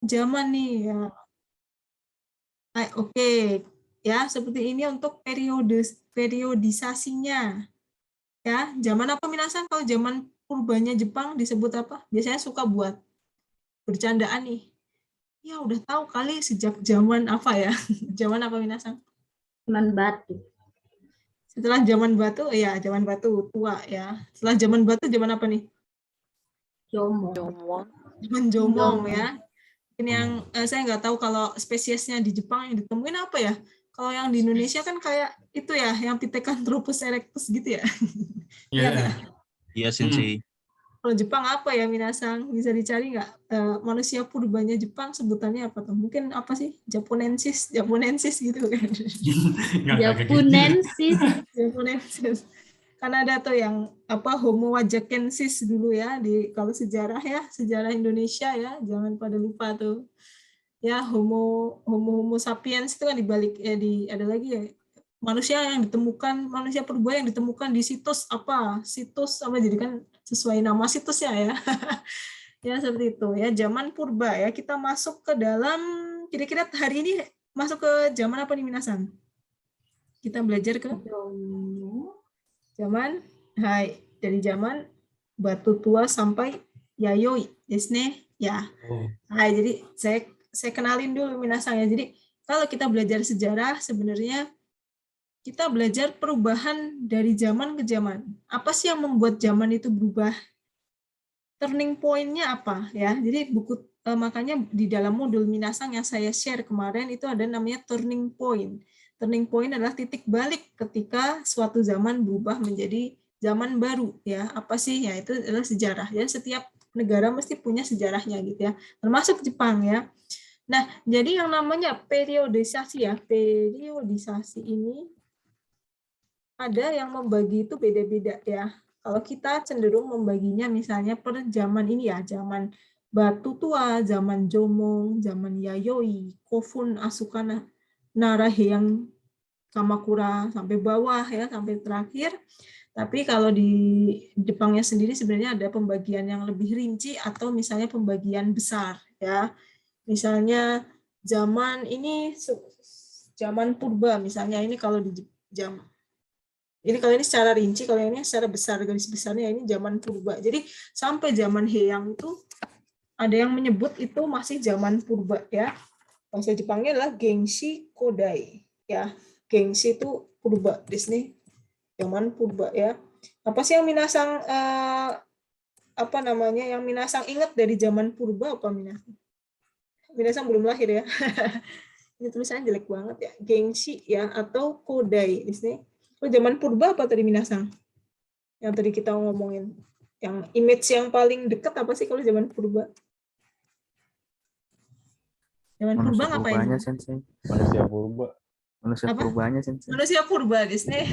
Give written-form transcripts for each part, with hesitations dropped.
zaman nih ya. Oke. Ya, seperti ini untuk periodisasinya. Ya, zaman apa minasan? Kalau zaman purbanya Jepang disebut apa? Biasanya suka buat bercandaan nih. Ya, udah tahu kali sejak zaman apa ya? Zaman apa minasan? Zaman batu. Setelah zaman batu, ya zaman batu tua ya. Setelah zaman batu, zaman apa nih? Jomong. Zaman jomong ya. Ini yang saya nggak tahu kalau spesiesnya di Jepang yang ditemuin apa ya. Kalau yang di Indonesia kan kayak itu ya, yang Pithecanthropus erectus gitu ya. Iya nggak? Iya, Sensei. Kalau Jepang apa ya, Minasang? Bisa dicari nggak? Manusia purbanya Jepang sebutannya apa tuh? Mungkin apa sih? Japonensis gitu kan? Japonensis. Japonensis. Karena ada tuh yang apa Homo wajakensis dulu ya di kalau sejarah ya, sejarah Indonesia ya, jangan pada lupa tuh. Ya, Homo sapiens itu kan dibalik di ada lagi ya, manusia purba yang ditemukan di situs apa, jadi kan sesuai nama situsnya ya. Ya seperti itu ya, zaman purba ya. Kita masuk ke dalam, kira-kira hari ini masuk ke zaman apa nih Minasan? Kita belajar ke zaman dari zaman batu tua sampai yayoi desne ya. Jadi saya kenalin dulu Minasan ya. Jadi kalau kita belajar sejarah sebenarnya kita belajar perubahan dari zaman ke zaman. Apa sih yang membuat zaman itu berubah? Turning point-nya apa ya? Jadi makanya di dalam modul Minasang yang saya share kemarin itu ada namanya turning point. Turning point adalah titik balik ketika suatu zaman berubah menjadi zaman baru ya. Apa sih ya? Itu adalah sejarah ya. Setiap negara mesti punya sejarahnya gitu ya. Termasuk Jepang ya. Nah, jadi yang namanya periodisasi ya. Periodisasi ini ada yang membagi itu beda-beda ya. Kalau kita cenderung membaginya misalnya per zaman ini ya, zaman batu tua, zaman jomong, zaman yayoi, kofun, asukana, naraheyang, kamakura, sampai bawah ya, sampai terakhir. Tapi kalau di Jepangnya sendiri sebenarnya ada pembagian yang lebih rinci atau misalnya pembagian besar ya. Misalnya zaman ini zaman purba misalnya, ini kalau di jam ini kalau ini secara rinci, kalau ini secara besar, garis besarnya ini zaman purba. Jadi sampai zaman Heian itu ada yang menyebut itu masih zaman purba ya. Bahasa Jepangnya adalah Genshi Kodai ya. Genshi itu purba di sini, zaman purba ya. Apa sih yang Minasang apa namanya? Yang Minasang ingat dari zaman purba apa Minasang? Minasang belum lahir ya. Ini tulisannya jelek banget ya. Genshi ya atau Kodai di sini. Oh, zaman purba apa tadi Minasang? Yang tadi kita ngomongin. Yang image yang paling dekat apa sih kalau zaman purba? Zaman purba ngapain? Sensei. Manusia purba. Manusia Apa? purbanya Sensei. Manusia purba di sini.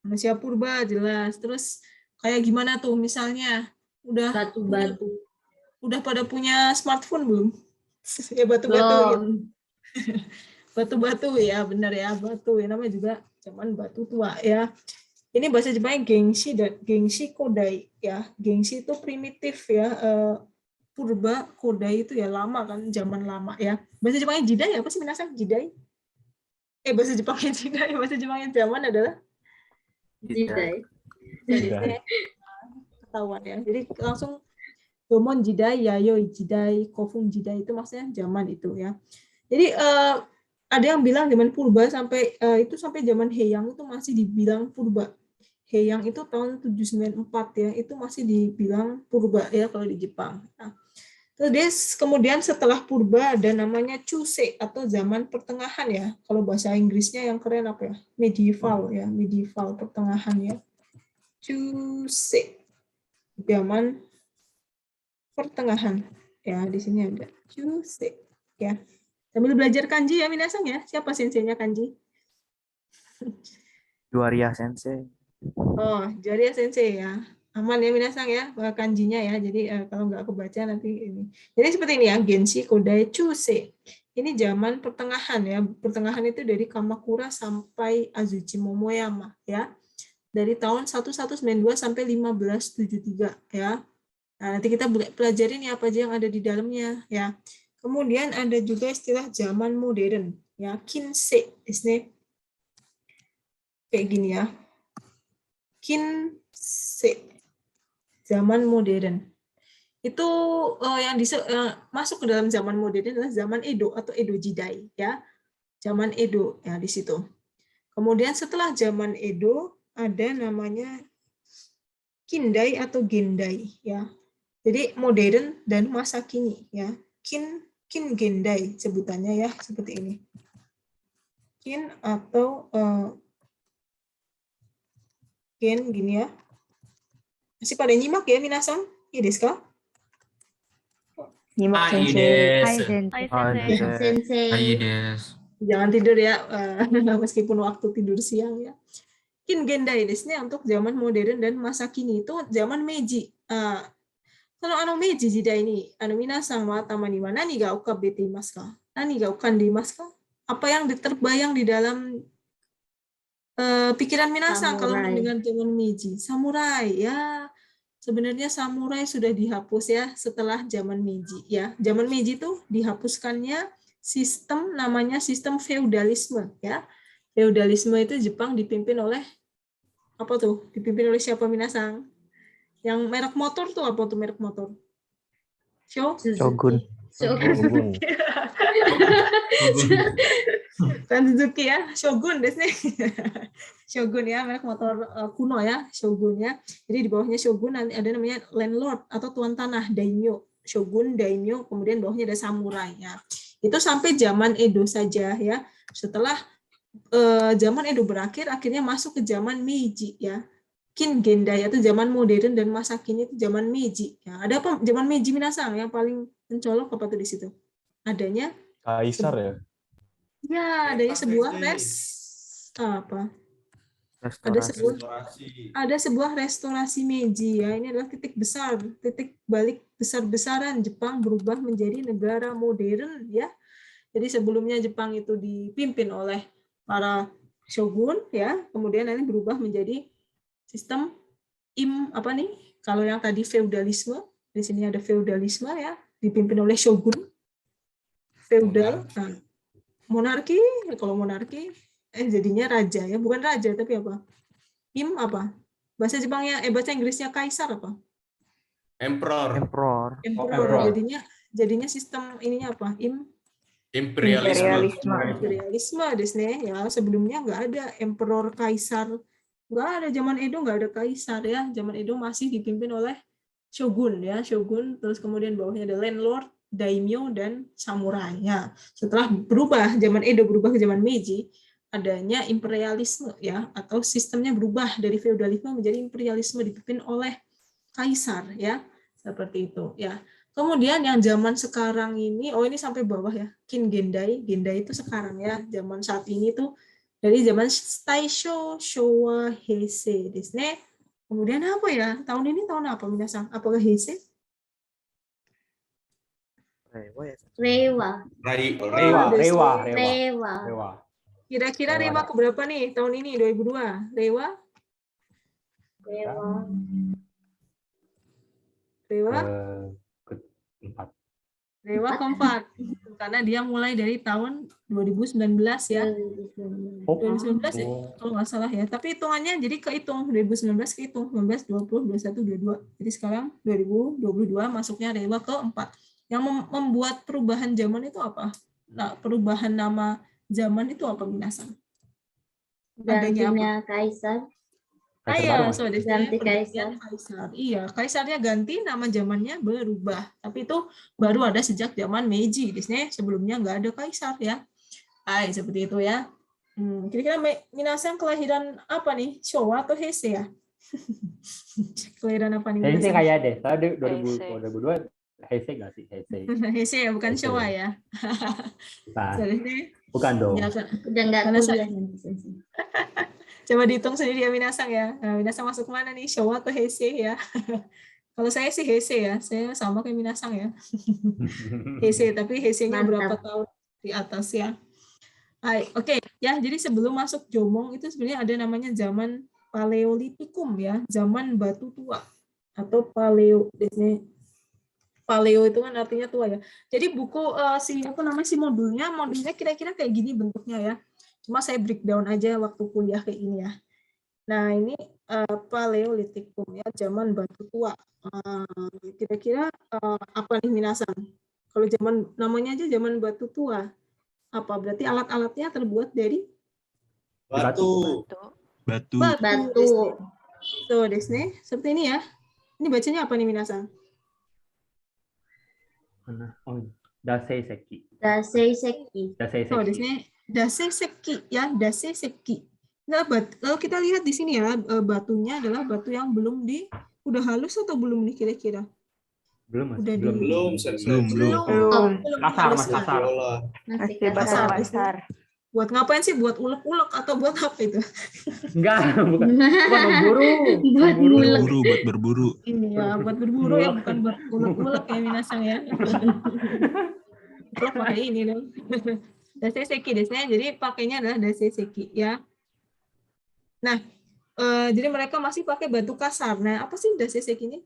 Manusia purba jelas. Terus kayak gimana tuh misalnya? Batu-batu. Udah pada punya smartphone belum? Ya batu-batu gitu. Batu-batu ya, benar ya, batu ya, namanya juga zaman batu tua ya. Ini bahasa Jepangnya Genshi dan Genshi Kodai ya. Genshi itu primitif ya, purba, Kodai itu ya lama kan, zaman lama ya. Bahasa Jepangnya Jidai apa sih Minasan? Jidai? Bahasa Jepangnya Jidai, bahasa Jepangnya zaman adalah Jidai. Jadi ketahuan ya. Jadi langsung Domon Jidai, Yayoi Jidai, Kofung Jidai itu maksudnya zaman itu ya. Jadi ada yang bilang zaman purba sampai itu sampai zaman Heian itu masih dibilang purba. Heian itu tahun 794 ya, itu masih dibilang purba ya kalau di Jepang. Nah, terus kemudian setelah purba ada namanya Chusei atau zaman pertengahan ya. Kalau bahasa Inggrisnya yang keren apa ya? Medieval ya, medieval pertengahan ya. Chusei, zaman pertengahan ya, di sini ada Chusei ya. Sambil belajar kanji ya Minasang ya. Siapa senseinya kanji? Juaria Sensei. Oh, Juaria sensei ya. Aman ya Minasang ya kanjinya ya. Jadi kalau nggak kebaca nanti ini. Jadi seperti ini ya, Genshi Kodai Chusei. Ini zaman pertengahan ya. Pertengahan itu dari Kamakura sampai Azuchi Momoyama ya. Dari tahun 1192 sampai 1573 ya. Nah, nanti kita pelajarin ya apa aja yang ada di dalamnya ya. Kemudian ada juga istilah zaman modern, ya, Kinsei, kayak gini ya, Kinsei, zaman modern. Itu yang masuk ke dalam zaman modern adalah zaman Edo atau Edo Jidai, ya, zaman Edo, ya, di situ. Kemudian setelah zaman Edo ada namanya Kindai atau Gendai, ya. Jadi modern dan masa kini, ya. Kin Gendai sebutannya, ya, seperti ini. Kin atau Gen gini, ya. Masih pada nyimak ya minasan? Iya desu ka? Nyimak Hai sensei. des. Sensei. Hai des. Jangan tidur ya, meskipun waktu tidur siang, ya. Kin Gendai desu ne, untuk zaman modern dan masa kini itu zaman Meiji. Kalau Meiji jidai ini, minasan wa tamani wa nani ga ukabe imasu ka? Nani ga ukande imasu ka? Apa yang terbayang di dalam pikiran minasan kalau Samurai. mendengar zaman Meiji? Samurai, ya. Sebenarnya samurai sudah dihapus, ya, setelah zaman Meiji, ya. Zaman Meiji itu dihapuskannya sistem, namanya sistem feudalisme, ya. Feudalisme itu Jepang dipimpin oleh apa tuh? Dipimpin oleh siapa minasan? Yang merek motor tuh apa tuh merek motor? Shogun. Shogun. Kan Suzuki, ya, Shogun desu ne. Shogun, ya, merek motor kuno, ya, Shogun, ya. Jadi di bawahnya Shogun ada namanya landlord atau tuan tanah, daimyo. Shogun, daimyo, kemudian bawahnya ada samurai, ya. Itu sampai zaman Edo saja, ya. Setelah zaman Edo berakhir, akhirnya masuk ke zaman Meiji, ya. Kin Gendai itu zaman modern dan masa kini itu zaman Meiji. Ya, ada apa zaman Meiji minasan yang paling mencolok apa tuh di situ? Adanya Kaisar ya? ya, adanya sebuah ada sebuah restorasi Meiji, ya. Ini adalah titik besar, titik balik besar-besaran Jepang berubah menjadi negara modern, ya. Jadi sebelumnya Jepang itu dipimpin oleh para shogun, ya. Kemudian ini berubah menjadi sistem kalau yang tadi feudalisme, di sini ada feudalisme, ya, dipimpin oleh shogun, feudal, monarki, kalau monarki jadinya raja, ya, bukan raja tapi apa? Apa? Bahasa Jepangnya bahasa Inggrisnya kaisar apa? Emperor. Emperor. Emperor. Jadinya sistem ininya apa? Imperialisme desu ne, ya. Sebelumnya nggak ada emperor kaisar. Nggak ada, zaman Edo nggak ada kaisar, ya. Zaman Edo masih dipimpin oleh shogun, ya, shogun, terus kemudian bawahnya ada landlord, daimyo, dan samurai, ya. Setelah zaman Edo berubah ke zaman Meiji, adanya imperialisme, ya, atau sistemnya berubah dari feudalisme menjadi imperialisme dipimpin oleh kaisar, ya, seperti itu, ya. Kemudian yang zaman sekarang ini, ini sampai bawah, ya, Kin Gendai itu sekarang, ya, zaman saat ini tuh dari zaman Taisho, Showa, Heisei desu ne. Kemudian apa ya? Tahun ini tahun apa minasan? Apakah Heisei? Rewa. Kira-kira Rewa keberapa nih tahun ini, 2002? Rewa? Keempat. Rewa keempat. Karena dia mulai dari tahun 2019, ya. 2019 ya, kalau nggak salah, ya. Tapi hitungannya jadi kehitung 2019 kehitung 19, 20, 21, 22. Jadi sekarang 2022 masuknya Rewa keempat. Yang membuat perubahan zaman itu apa? Nah, perubahan nama zaman itu apa minasan? Gantinya kaisar. Ganti kaisar. Iya, kaisarnya ganti, nama zamannya berubah. Tapi itu baru ada sejak zaman Meiji, sebelumnya nggak ada kaisar, ya. Seperti itu, ya. Kira-kira minasan kelahiran apa nih? Showa atau Heisei, ya? Kelahiran apa nih? Heisei kayak deh. Tadi 2002 Heisei nggak sih? Heisei, ya, bukan Showa, ya. Bukan dong. Ya, Udah nggak kuliah nanti. Coba dihitung sendiri, ya, minasan, ya. Minasan masuk mana nih? Showa atau Heisei, ya? Kalau saya sih Heisei, ya. Saya sama kayak minasan, ya. Heisei, tapi Heisei-nya berapa tahun di atas, ya. Oke, ya. Jadi sebelum masuk Jomong itu sebenarnya ada namanya zaman Paleolitikum, ya. Zaman batu tua atau paleo itu kan artinya tua ya. Jadi buku si modulnya kira-kira kayak gini bentuknya ya. Cuma saya breakdown aja waktu kuliah kayak gini ya. Nah, ini Paleolitikum ya, zaman batu tua. Kira-kira apa nih minasan? Kalau namanya aja zaman batu tua. Apa berarti alat-alatnya terbuat dari Batu. Batu. Batu. So, desne, seperti ini ya. Ini bacanya apa nih minasan? Oh, Dasei-seki. Dasei-seki. So, desne, dasei-seki ya, dasei-seki. Nah, kalau kita lihat di sini ya, batunya adalah batu yang udah halus atau belum nih kira-kira? Belum, Mas. Udah Belum, Sensei. belum Kasar, halus Mas, ya. kasar. Viola. Masih Kasar. kasar. Besar. Buat ngapain sih? Buat ulek-ulek atau buat apa itu? Enggak, bukan. Bukan memburu. Buat ngulek. Berburu, buat berburu. Ini ya, buat berburu ya, bukan buat ulek-ulek ya minasang ya. Ulek pakai ini dong. Dasei-seki desnya, jadi pakainya adalah dasei-seki ya. Nah, jadi mereka masih pakai batu kasar. Nah, apa sih dasei-seki ini?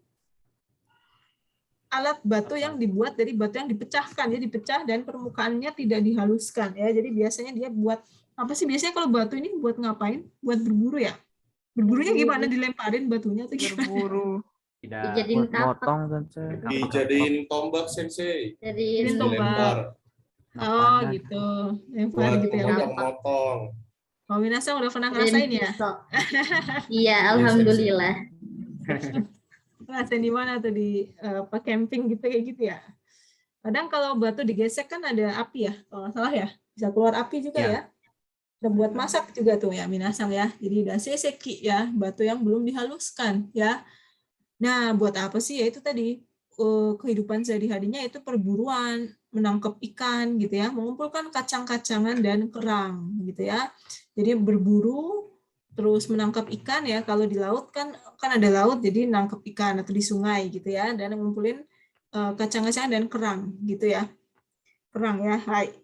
Alat batu yang dibuat dari batu yang dipecahkan, jadi dipecah dan permukaannya tidak dihaluskan ya. Jadi biasanya dia buat apa sih? Biasanya kalau batu ini buat ngapain? Buat berburu ya. Berburunya gimana? Dilemparin batunya atau gimana? Berburu. Tidak. Dijadiin Buat tapak. motong, Sensei. Dijadiin tombak, Sensei. Jadiin Tombak. Dilempar. Oh gitu, lempar Buat gitu ya. memotong-motong. Kalau Minasa udah pernah ngerasain ya? Iya, alhamdulillah. Ngerasain di mana tuh di camping gitu kayak gitu ya? Kadang kalau batu digesek kan ada api ya, kalau nggak salah ya, bisa keluar api juga ya. Udah buat masak juga tuh ya minasang ya. Jadi dasei-seki ya, batu yang belum dihaluskan ya. Nah, buat apa sih? Ya itu tadi kehidupan sehari-harinya itu perburuan, menangkap ikan gitu ya, mengumpulkan kacang-kacangan dan kerang gitu ya. Jadi berburu terus menangkap ikan ya, kalau di laut kan ada laut jadi nangkap ikan atau di sungai gitu ya, dan ngumpulin kacang-kacangan dan kerang gitu ya. Kerang ya. Hai.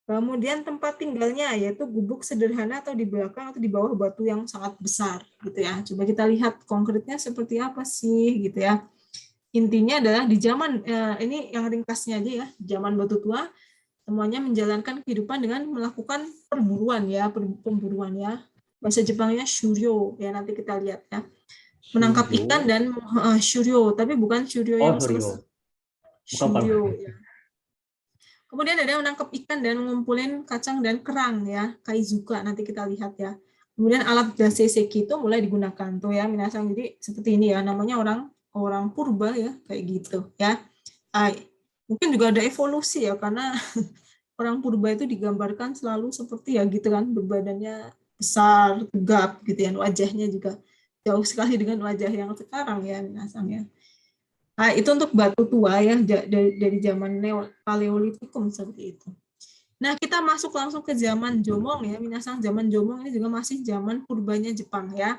Kemudian tempat tinggalnya yaitu gubuk sederhana atau di belakang atau di bawah batu yang sangat besar gitu ya. Coba kita lihat konkretnya seperti apa sih gitu ya. Intinya adalah di zaman ini yang ringkasnya aja ya, zaman batu tua semuanya menjalankan kehidupan dengan melakukan perburuan ya, pemburuan ya. Bahasa Jepangnya shuryo ya, nanti kita lihat ya. Menangkap Shuryo? ikan dan shuryo, tapi bukan shuryo yang shuryo. shuryo ya. Kemudian ada menangkap ikan dan mengumpulin kacang dan kerang ya, kaizuka, nanti kita lihat ya. Kemudian alat dasei-seki itu mulai digunakan tuh ya, minasang. Jadi seperti ini ya, namanya orang purba ya, kayak gitu ya. Mungkin juga ada evolusi ya, karena orang purba itu digambarkan selalu seperti ya gitu kan, berbadannya besar, tegap gitu ya, wajahnya juga jauh sekali dengan wajah yang sekarang ya minasang ya. Itu untuk batu tua ya, dari zaman Paleolitikum seperti itu. Nah, kita masuk langsung ke zaman Jomong ya, minasang. Zaman Jomong ini juga masih zaman purbanya Jepang ya.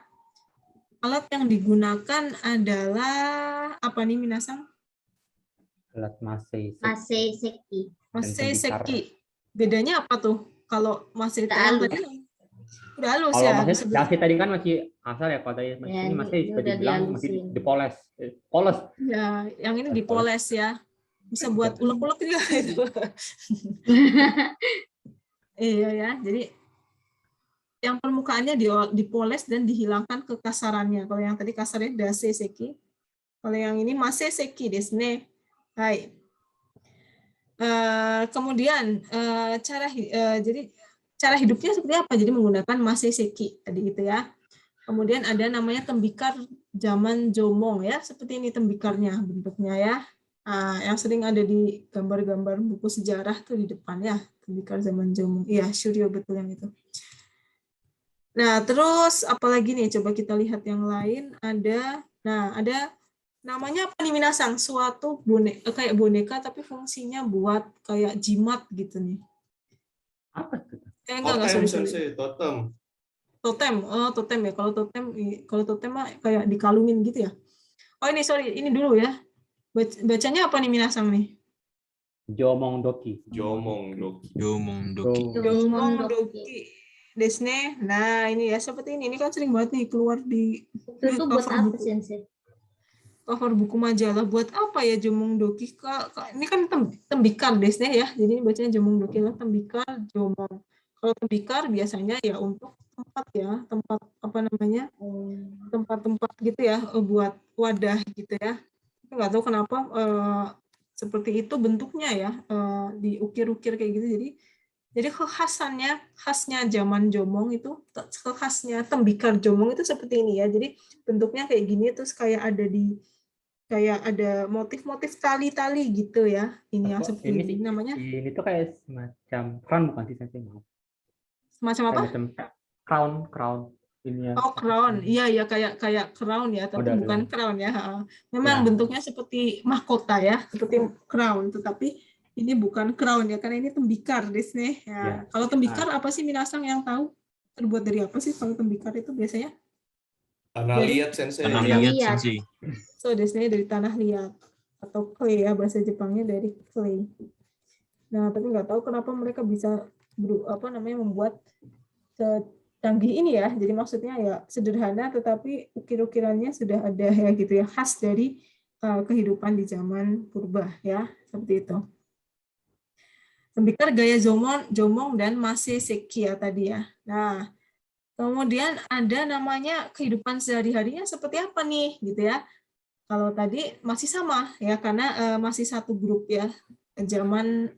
Alat yang digunakan adalah apa nih minasang? Alat masei. Masei-seki. Masei-seki. Bedanya apa tuh? Kalau masih Udah halus. tadi udah halus Kalau ya. masih dasi tadi kan masih asal ya, kalau tadi Ya, ini masih ini bisa udah dibilang masih dipoles. Poles. Ya, yang ini dipoles ya. Bisa buat ulek-ulek juga itu. Iya ya. Jadi yang permukaannya dipoles dan dihilangkan kekasarannya. Kalau yang tadi kasarnya dasei-seki. Kalau yang ini masei-seki desu ne. Hai. Kemudian jadi cara hidupnya seperti apa? Jadi menggunakan masei-seki tadi gitu ya. Kemudian ada namanya tembikar zaman Jomong ya, seperti ini tembikarnya bentuknya ya. Yang sering ada di gambar-gambar buku sejarah tuh di depan ya, tembikar zaman Jomong. Iya, shuryo betul yang itu. Nah, terus apalagi nih? Coba kita lihat yang lain. Ada namanya apa nih minasang? Suatu kayak boneka tapi fungsinya buat kayak jimat gitu nih. Apa itu? Enggak, Totem, sorry. Sensei, totem. Totem ya. Kalau totem mah kayak dikalungin gitu ya. Oh ini sorry, ini dulu ya. Bacanya apa nih minasang nih? Jomong doki. Jomong doki. Jomong doki. Jomong doki desne. Nah ini ya seperti ini. Ini kan sering banget nih keluar di Itu tuh buat cover apa, buku. Sensei? cover buku majalah buat apa ya Jomong Doki? Ini kan tembikar desnya ya. Jadi ini bacanya Jomong Doki lah, tembikar Jomong. Kalau tembikar biasanya ya untuk tempat ya, tempat apa namanya? Tempat-tempat gitu ya, buat wadah gitu ya. Nggak tahu kenapa seperti itu bentuknya ya, diukir-ukir kayak gitu. Jadi khasnya zaman Jomong itu, khasnya tembikar Jomong itu seperti ini ya. Jadi bentuknya kayak gini, terus kayak ada motif-motif tali-tali gitu ya. Ini yang Apa, seperti ini ini namanya ini tuh kayak semacam crown bukan sih Sensei? Maaf. semacam apa? Kayak macam crown ini ya. Oh, crown. Iya ya, kayak crown ya, tapi Modalnya. bukan crown ya. Memang Ya. bentuknya seperti mahkota ya, seperti crown, tetapi ini bukan crown ya, karena ini tembikar Disney. Ya. Ya. Kalau tembikar apa sih Minasang yang tahu? Terbuat dari apa sih kalau tembikar itu biasanya? Tanah liat Sensei. Tanah Tanah liat liat. Sensei. So, Disney dari tanah liat atau clay ya, bahasa Jepangnya dari clay. Nah, tapi nggak tahu kenapa mereka bisa membuat canggih ini ya. Jadi maksudnya ya sederhana, tetapi ukir-ukirannya sudah ada ya gitu ya, khas dari kehidupan di zaman purba ya, seperti itu. Tembikar gaya Jomong dan Maseseki ya tadi ya. Nah, kemudian ada namanya kehidupan sehari-harinya seperti apa nih gitu ya. Kalau tadi masih sama ya, karena masih satu grup ya, zaman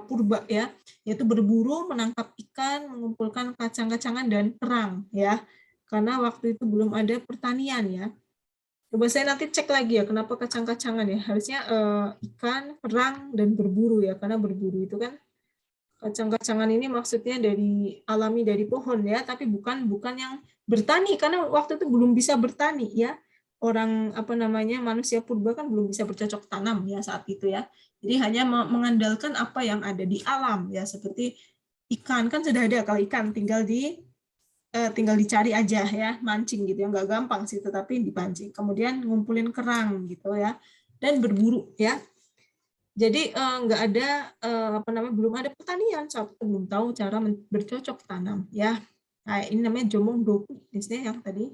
purba ya, yaitu berburu, menangkap ikan, mengumpulkan kacang-kacangan dan perang ya. Karena waktu itu belum ada pertanian ya. Coba saya nanti cek lagi ya kenapa kacang-kacangan ya. Harusnya ikan, perang dan berburu ya, karena berburu itu kan kacang-kacangan ini maksudnya alami dari pohon ya, tapi bukan yang bertani, karena waktu itu belum bisa bertani ya. Orang manusia purba kan belum bisa bercocok tanam ya saat itu ya. Jadi hanya mengandalkan apa yang ada di alam ya, seperti ikan kan sudah ada, kalau ikan tinggal dicari aja ya, mancing gitu ya, nggak gampang sih tetapi dipancing. Kemudian ngumpulin kerang gitu ya, dan berburu ya. Jadi nggak ada belum ada pertanian, saat itu belum tahu cara bercocok tanam ya. Nah, ini namanya Jomong Doku misalnya yang tadi.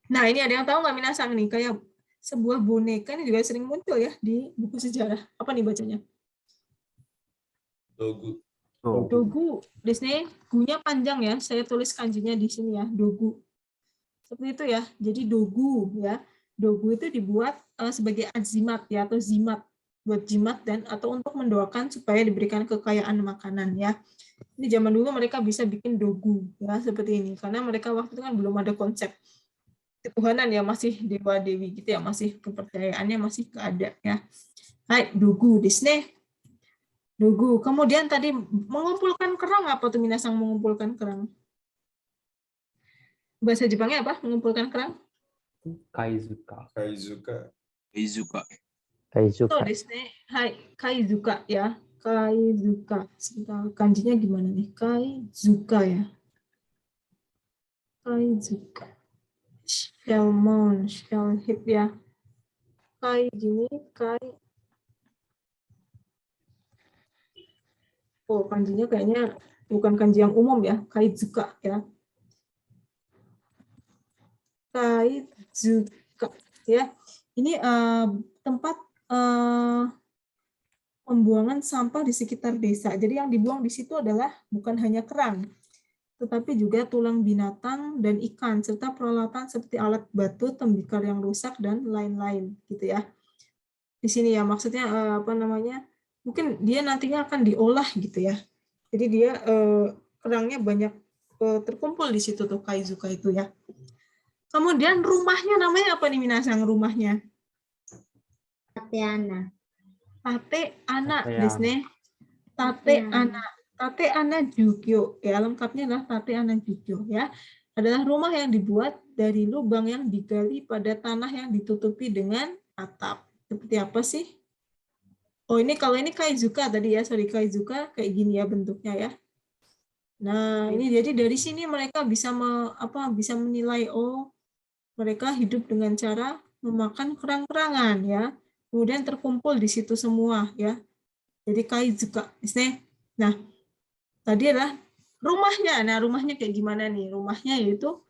Nah, ini ada yang tahu nggak Minasang nih, kayak sebuah boneka ini juga sering muncul ya di buku sejarah. Apa nih bacanya? Dogu. Dogu. Disney gunya panjang ya. Saya tulis kanjinya di sini ya, Dogu. Seperti itu ya. Jadi Dogu ya. Dogu itu dibuat sebagai azimat ya, atau zimat, buat jimat dan atau untuk mendoakan supaya diberikan kekayaan makanan ya. Ini zaman dulu mereka bisa bikin dogu ya seperti ini, karena mereka waktu itu kan belum ada konsep ketuhanan ya, masih dewa dewi gitu ya, masih kepercayaannya masih ada ya. Hai, dogu Disney. Dogu. Kemudian tadi mengumpulkan kerang, apa tuh Minasang mengumpulkan kerang? Bahasa Jepangnya apa? Mengumpulkan kerang? Kaizuka. Tuh Disney. Hai, Kaizuka ya. Kaizuka. Kanjinya gimana nih? Kaizuka ya. Kaizuka. Shell mound, shell hip ya. Kai gini, kai. Oh, kanjinya kayaknya bukan kanji yang umum ya. Kaizuka ya. Kaizuka ya. Ini tempat pembuangan sampah di sekitar desa. Jadi yang dibuang di situ adalah bukan hanya kerang, tetapi juga tulang binatang dan ikan, serta peralatan seperti alat batu, tembikar yang rusak, dan lain-lain gitu ya. Di sini ya maksudnya mungkin dia nantinya akan diolah gitu ya. Jadi dia kerangnya banyak terkumpul di situ tuh Kaizuka itu ya. Kemudian rumahnya namanya apa nih Minasang rumahnya? Tateana. Tateana Disney. Tateana. Tateana Jugyo, ya lengkapnya adalah Tateana Jugyo ya. Adalah rumah yang dibuat dari lubang yang digali pada tanah yang ditutupi dengan atap. Seperti apa sih? Oh, kalau ini Kaizuka tadi ya, Kaizuka kayak gini ya bentuknya ya. Nah, ini jadi dari sini mereka bisa bisa menilai, oh mereka hidup dengan cara memakan kerang-kerangan ya. Kemudian terkumpul di situ semua ya. Jadi Kaizuka. Nah, tadi adalah rumahnya. Nah, rumahnya kayak gimana nih? Rumahnya yaitu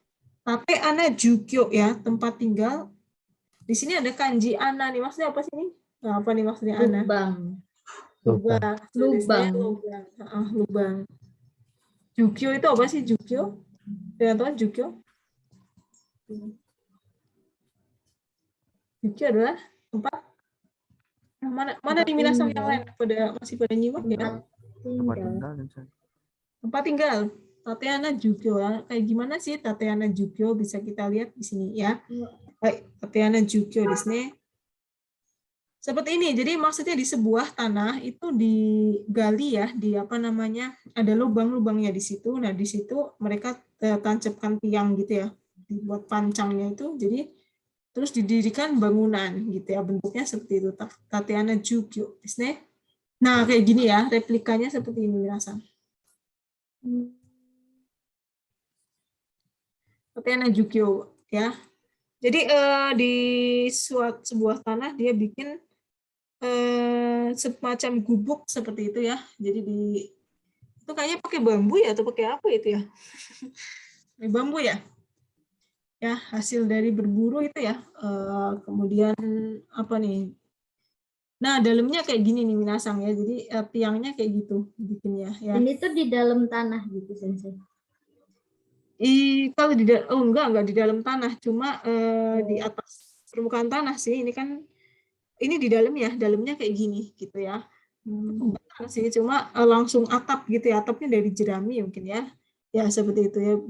Tate ana jukyo ya, tempat tinggal. Di sini ada kanji ana nih, maksudnya apa sih ini? Nah, apa nih maksudnya ana? Lubang. Lubang. Lubang. Lubang. Lubang. Jukyo itu apa sih jukyo? Dengan jukyo? Jukyo adalah tempat. Mana di Minasang yang lain? Masih pada nyimak ya? Tempat tinggal. Tateana Jukyo. Kayak gimana sih Tateana Jukyo? Bisa kita lihat di sini ya. Baik, Tateana Jukyo di sini. Seperti ini. Jadi maksudnya di sebuah tanah itu digali ya, di apa namanya? Ada lubang-lubangnya di situ. Nah, di situ mereka tancapkan tiang gitu ya. Dibuat pancangnya itu. Jadi terus didirikan bangunan gitu ya. Bentuknya seperti itu. Tateana Jukyo di sini. Nah, kayak gini ya, replikanya seperti ini Minasang. Tateana Jukyo ya. Jadi di sebuah tanah dia bikin semacam gubuk seperti itu ya. Jadi itu kayaknya pakai bambu ya atau pakai apa itu ya? Bambu ya. Ya, hasil dari berburu itu ya. Kemudian apa nih? Nah, dalamnya kayak gini nih Minasang ya. Jadi tiangnya kayak gitu bikinnya ya. Ini tuh di dalam tanah gitu, Sensei. Kalau enggak di dalam tanah, cuma di atas permukaan tanah sih. Ini di dalam ya, dalamnya kayak gini gitu ya. Betul sih, cuma langsung atap gitu ya, atapnya dari jerami mungkin ya. Ya seperti itu ya,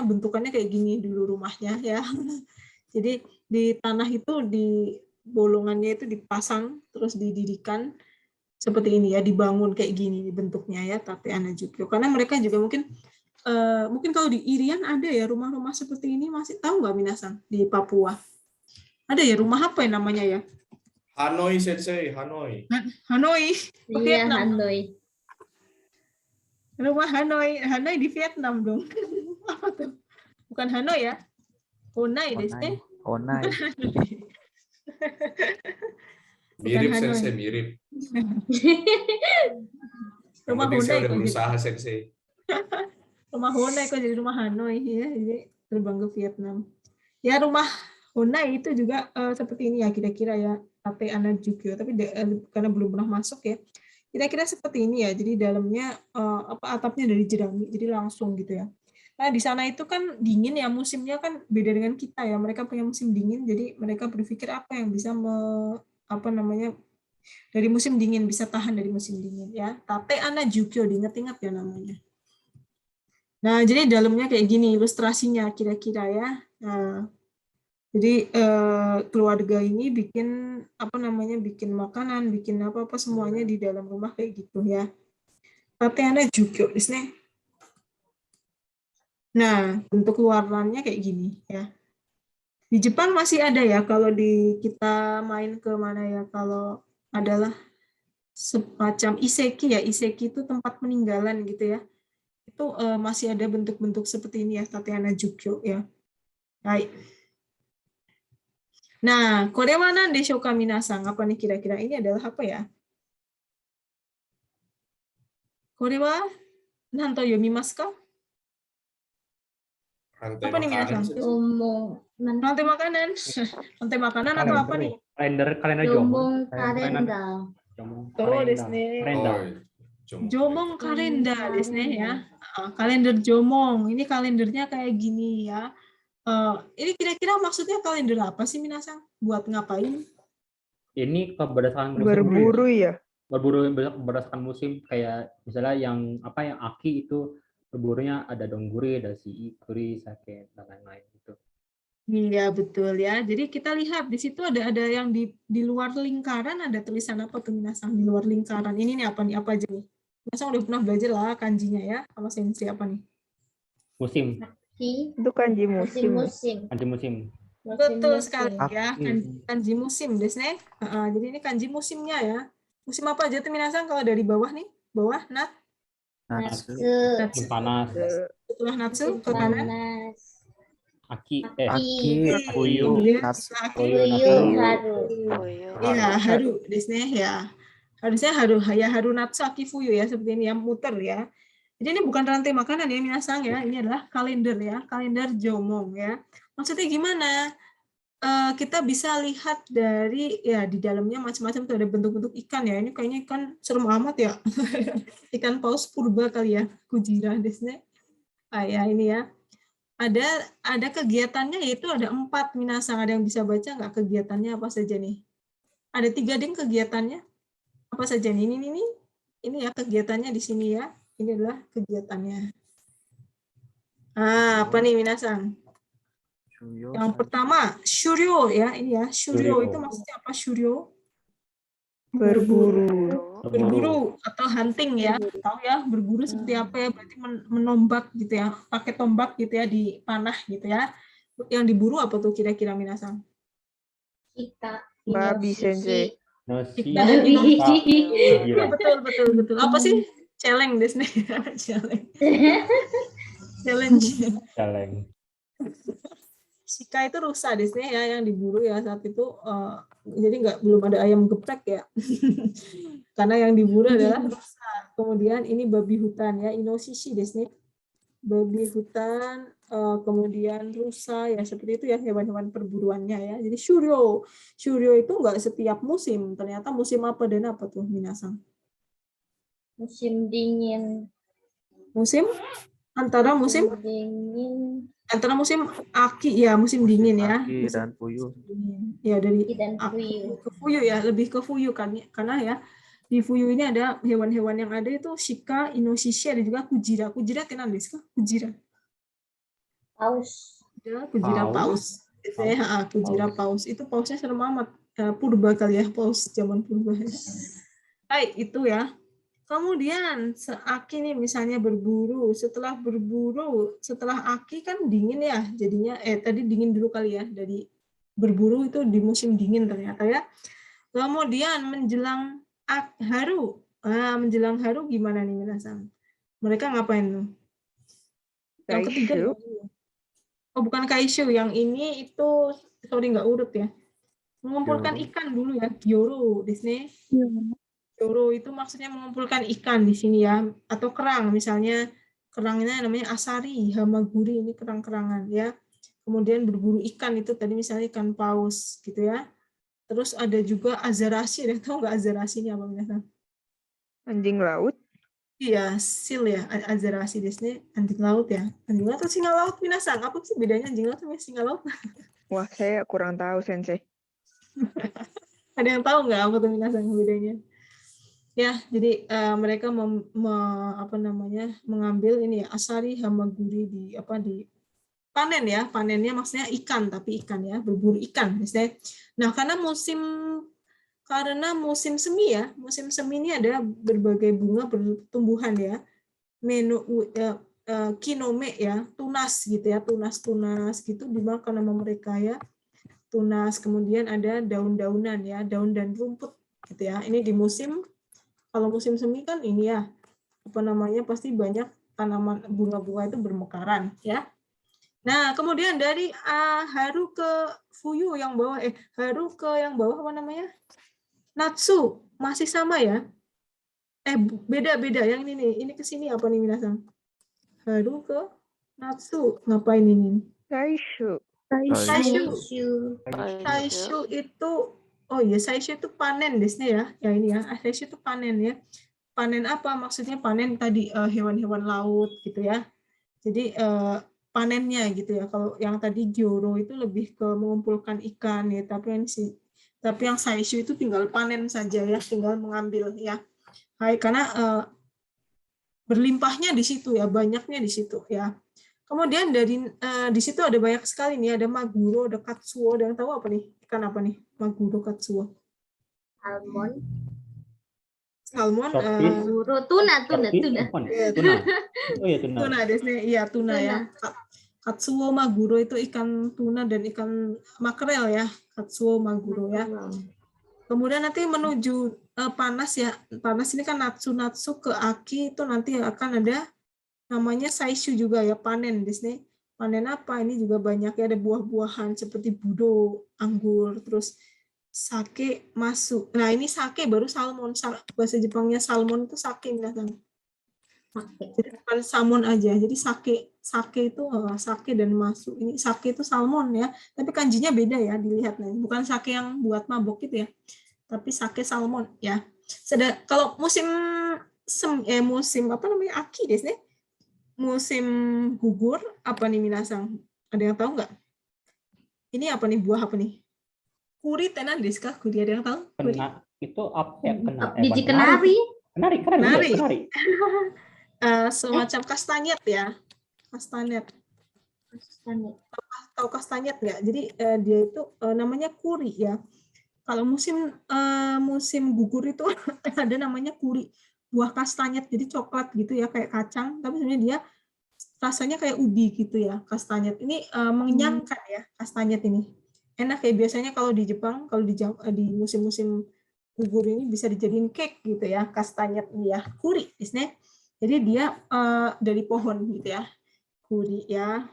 bentukannya kayak gini dulu rumahnya ya. Jadi di tanah itu di bolongannya itu dipasang terus didirikan seperti ini ya, dibangun kayak gini bentuknya ya, Tateana Jukyo. Karena mereka juga mungkin kalau di Irian ada ya rumah-rumah seperti ini, masih tahu nggak Minasang di Papua? Ada ya rumah apa ya namanya ya? Hanoi Sensei, Hanoi. Hanoi. Iya, Vietnam. Hanoi. Rumah Hanoi di Vietnam dong. Apa tuh? Bukan Hanoi ya? Honai deh. Honai. Mirip Hanoi. Sensei, mirip. Rumah Yang penting saya Honai udah kok berusaha Sensei. Rumah Honai kok jadi rumah Hanoi ya, jadi terbang ke Vietnam. Ya rumah Honai itu juga seperti ini ya kira-kira ya, Tateana Jukyo, tapi karena belum pernah masuk ya. Kira-kira seperti ini ya. Jadi dalamnya atapnya dari jerami, jadi langsung gitu ya. Nah, di sana itu kan dingin ya, musimnya kan beda dengan kita ya. Mereka punya musim dingin, jadi mereka berpikir apa yang bisa dari musim dingin, bisa tahan dari musim dingin ya. Tateana Jukyo, diingat-ingat ya namanya. Nah, jadi dalamnya kayak gini ilustrasinya kira-kira ya. Nah, jadi keluarga ini bikin bikin makanan, bikin apa-apa semuanya di dalam rumah kayak gitu ya. Tateana Jukyo di sini. Nah, bentuk luarannya kayak gini ya. Di Jepang masih ada ya, kalau kita main ke mana ya, kalau adalah semacam iseki ya. Iseki itu tempat peninggalan gitu ya. Itu masih ada bentuk-bentuk seperti ini ya, Tateana Jukyo ya. Baik. Nah, kore wa nan deshou ka minasang? Apa nih kira-kira ini adalah apa ya? Kore wa nan to yomimasu ka? Rantai Apa nih makanan. minasang? Rantai makanan. Rantai makanan atau apa nih? Kalender Jomong kalender. Tuh, desu ne. Jomong kalender desu ne ya. Kalender jomong. Ini kalendernya kayak gini ya. Ini kira-kira maksudnya kalender apa sih Minasang? Buat ngapain? Ini berdasarkan musim. Berburu ya. Berburu berdasarkan musim, kayak misalnya yang aki itu berburunya ada dongguri, ada kuri, sake, dan lain-lain gitu. Iya betul ya. Jadi kita lihat di situ ada yang di luar lingkaran, ada tulisan apa tuh Minasang di luar lingkaran. Ini nih apa aja nih? Minasang udah pernah belajar lah kanjinya ya sama sensei apa nih? Musim. Itu kanji musim. Kanji musim. Betul sekali ya, Aki. kanji musim desu ne. Jadi ini kanji musimnya ya. Musim apa aja tuh Minasang kalau dari bawah nih? Bawah Natsu. Musim panas. Setelah natsu ke kanan. Aki. Fuyu. Kemudian Natsu. setelah aki, Haru. iya haru desu ne ya. Harusnya haru natsu aki fuyu ya, seperti ini ya, muter ya. Jadi ini bukan rantai makanan ya minasang ya, ini adalah kalender ya, kalender jomong ya. Maksudnya gimana? Kita bisa lihat dari ya di dalamnya macam-macam tuh, ada bentuk-bentuk ikan ya. Ini kayaknya ikan serem amat ya. Ikan paus purba kali ya, kujira desne. Ya ini ya. Ada kegiatannya, yaitu ada 4 minasang. Ada yang bisa baca nggak kegiatannya apa saja nih? Ada 3 ding kegiatannya. Apa saja nih? Ini ya kegiatannya di sini ya. Ini adalah kegiatannya. Apa nih minasang? Yang pertama, shuryo ya, ini ya. Shuryo itu maksudnya apa? Shuryo? Berburu atau hunting ya. Tahu ya, berburu seperti apa ya? Berarti menombak gitu ya. Pakai tombak gitu ya, di panah gitu ya. Yang diburu apa tuh kira-kira minasang? Kita. Babi sensei. Nasi. Babi. Gila. Betul. Apa sih? Celeng desne. Celeng. Challenge. Celeng. Shika itu rusa desne ya, yang diburu ya saat itu. Jadi belum ada ayam geprek ya. Karena yang diburu adalah rusa. Kemudian ini babi hutan ya, inoshishi desne. Babi hutan, kemudian rusa ya, seperti itu ya hewan-hewan perburuannya ya. Jadi shuryo itu enggak setiap musim. Ternyata musim apa dan apa tuh minasang? Musim dingin. Antara musim aki ya, musim dingin ya. Aki dan puyuh. Ya dari Dan aki ke fuyu ya, lebih ke fuyu kan, karena ya di fuyu ini ada hewan-hewan yang ada itu shika, inoshishi, ada juga kujira. Kujira kenal desu ka? Kujira. Paus. Ya, kujira paus. Kujira paus. Itu pausnya serem amat. Purba kali ya, paus zaman purba. Hai, itu ya. Kemudian aki nih misalnya berburu, setelah aki kan dingin ya, jadinya tadi dingin dulu kali ya, dari berburu itu di musim dingin ternyata ya. Kemudian menjelang haru, menjelang haru gimana nih minasang? Mereka ngapain tuh? Yang ketiga, oh bukan kaishu, yang ini itu sorry nggak urut ya. Mengumpulkan ikan dulu ya, gyoro di sini. Gyoro itu maksudnya mengumpulkan ikan di sini ya, atau kerang misalnya, kerangnya namanya asari, hamaguri, ini kerang-kerangan ya. Kemudian berburu ikan itu tadi misalnya ikan paus gitu ya. Terus ada juga azarashi, ada tahu nggak azarashi ini apa minasang? Anjing laut. Iya, seal ya, azarashi di sini anjing laut ya. Anjing laut atau singa laut minasang? Apa sih bedanya anjing laut sama singa laut? Wah, saya kurang tahu sensei. Ada yang tahu nggak apa tuh minasang bedanya? Ya, jadi mereka mengambil ini ya, asari hamaguri di panen ya, panennya maksudnya ikan, tapi ikan ya, berburu ikan misalnya. Nah, karena musim semi ya, musim semi ini ada berbagai bunga bertumbuhan ya, kinome ya, tunas gitu ya, tunas gitu dimakan sama mereka ya, tunas. Kemudian ada daun-daunan ya, daun dan rumput gitu ya. Ini di musim, kalau musim semi kan ini ya, pasti banyak tanaman bunga-bunga itu bermekaran ya. Nah, kemudian dari haru ke fuyu yang bawah, haru ke yang bawah apa namanya? Natsu, masih sama ya? Beda-beda yang ini nih. Ini ke sini apa nih minasang? Haru ke natsu, ngapain ini? Kaishu. Saishu itu, oh iya, saishu itu panen desnya ya. Ya ini ya, saishu itu panen ya. Panen apa? Maksudnya panen tadi hewan-hewan laut gitu ya. Jadi panennya gitu ya. Kalau yang tadi gyoro itu lebih ke mengumpulkan ikan ya, tapi yang saishu itu tinggal panen saja ya, tinggal mengambil ya. Karena berlimpahnya di situ ya, banyaknya di situ ya. Kemudian dari di situ ada banyak sekali nih, ada maguro, ada katsuo, ada yang tahu apa nih? Ikan apa nih? Maguro, katsuo. Salmon. Tuna. Oh iya, tuna. Tuna desne, iya tuna ya. Katsuo, maguro itu ikan tuna dan ikan makrel ya. Katsuo, maguro ya. Kemudian nanti menuju panas ya. Panas ini kan natsu ke aki, itu nanti akan ada namanya saishu juga ya, panen di sini. Panen apa? Ini juga banyak ya, ada buah-buahan seperti budo, anggur, terus sake masuk. Nah, ini sake baru salmon. Bahasa Jepangnya salmon itu sake minasang. Pakai. Jadi bukan salmon aja. Jadi sake itu sake dan masu. Ini sake itu salmon ya. Tapi kanjinya beda ya, dilihat nih. Bukan sake yang buat mabok gitu ya. Tapi sake salmon ya. Kalau musim apa namanya? Aki desu ne. Musim gugur apa nih minasang? Ada yang tahu nggak? Ini apa nih, buah apa nih? Kuri tenan desu ka? Kuri, ada yang tahu? Kuri. Kena itu apa ya? Kena Biji bukan kenari. Kenari, iya, Kenari. kenari. Semacam kastanyet ya. Kastanyet. Kastanya. Tahu kastanyet nggak? Jadi dia itu namanya kuri ya. Kalau musim gugur itu ada namanya kuri, buah kastanyet. Jadi coklat gitu ya, kayak kacang. Tapi sebenarnya dia rasanya kayak ubi gitu ya, kastanyet. Ini mengenyangkan ya, kastanyet ini. Enak ya, biasanya kalau di Jepang, kalau di musim-musim gugur ini bisa dijadiin cake gitu ya, kastanyet ini ya, kuri, isne. Jadi dia dari pohon gitu ya, kuri ya.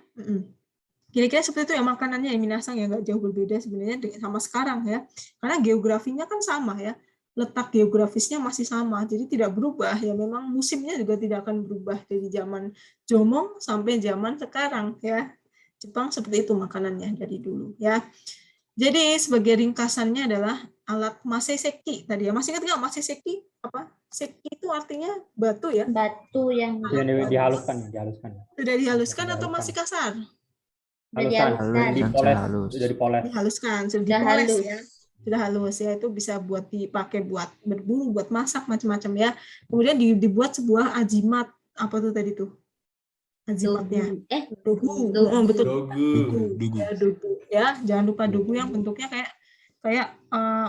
Kira-kira seperti itu ya makanannya ya minasang ya, nggak jauh berbeda sebenarnya sama sekarang ya, karena geografinya kan sama ya, letak geografisnya masih sama, jadi tidak berubah ya, memang musimnya juga tidak akan berubah dari zaman Jomong sampai zaman sekarang ya. Jepang seperti itu makanannya dari dulu ya. Jadi sebagai ringkasannya adalah alat maseseki tadi ya. Masih ingat nggak maseseki apa? Seki itu artinya batu ya. Batu yang Yang dihaluskan. Sudah dihaluskan atau masih kasar? dihaluskan. Dihaluskan, sudah Sudah dipoles halus. ya. Sudah halus ya, itu bisa buat dipakai buat berburu, buat masak macam-macam ya. Kemudian dibuat sebuah ajimat, apa tuh tadi tuh? Ajimatnya. Dogu. Oh, betul. Dogu. Ya, dogu ya, jangan lupa dogu yang bentuknya kayak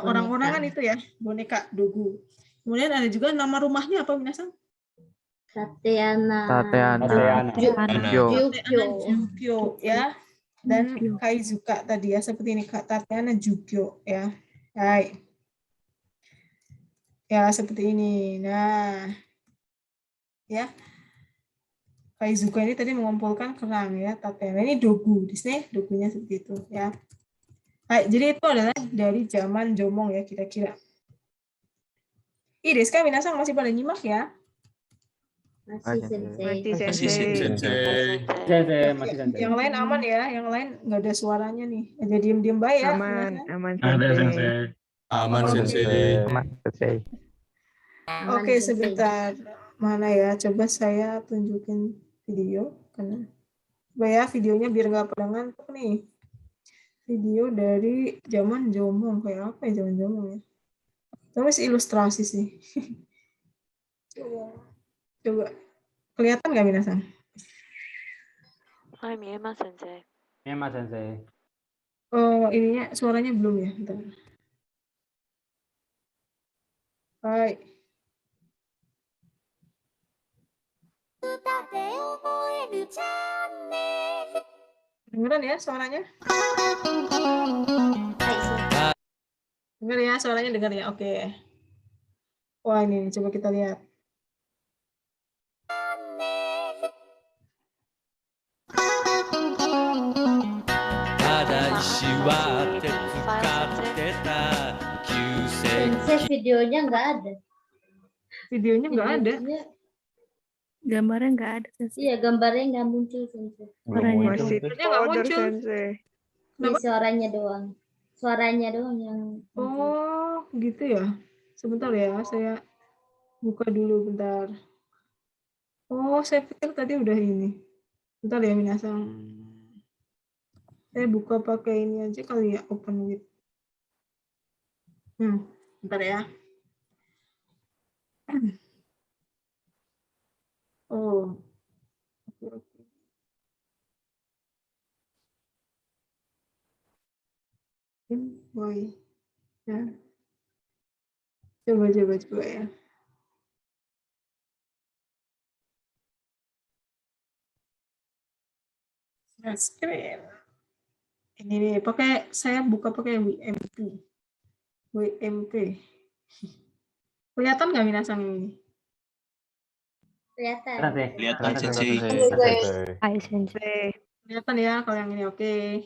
orang-orangan itu ya, boneka dogu. Kemudian ada juga nama rumahnya apa minasang? Tateana. Jugyo ya, dan Kaizuka tadi ya, seperti ini Kak Tateana Jugyo ya. Hai. Ya, seperti ini. Nah, ya. Kaizuka ini tadi mengumpulkan kerang ya, Tateana ini dogu, di sini dogunya seperti itu ya. Hai, jadi itu adalah dari zaman Jomong ya kira-kira. Desu ka minasang masih pada nyimak ya? Masih sensei. Masih Yang lain aman ya, yang lain nggak ada suaranya nih. Aja diem-diem baik ya. Aman Ada sensei. Aman Oke. sensei. Oke, sebentar. Mana ya? Coba saya tunjukin video. Coba ya videonya biar nggak pada ngantuk nih. Video dari zaman Jomong. Kayak apa ya zaman Jomong ya? Terus ilustrasi sih. Coba. Kelihatan nggak Minasan? sensei. Oh, ininya suaranya belum ya? Bentar. Hai. Dengeran ya suaranya? Dengar ya suaranya, dengar ya. Oke. Wah, ini coba kita lihat. Sensei videonya nggak ada. Videonya nggak ada. Gambarnya nggak ada. Iya, gambarnya nggak muncul sensei. Masih Videonya nggak folder muncul. sensei. Ini suaranya doang. Suaranya doang yang muncul. Oh, gitu ya. Sebentar ya, saya buka dulu bentar. Oh, saya pikir tadi udah ini. Bentar ya, Minasang. Saya buka pakai ini aja kali ya, open with. Bentar ya. Oh. Oke. Boy. Ya. Coba ya. Nah, screen. Ini nih, saya buka pakai WMP. Kelihatan nggak Minasang ini? Kelihatan. Sensei. Hai sensei. Kelihatan ya kalau yang ini, oke.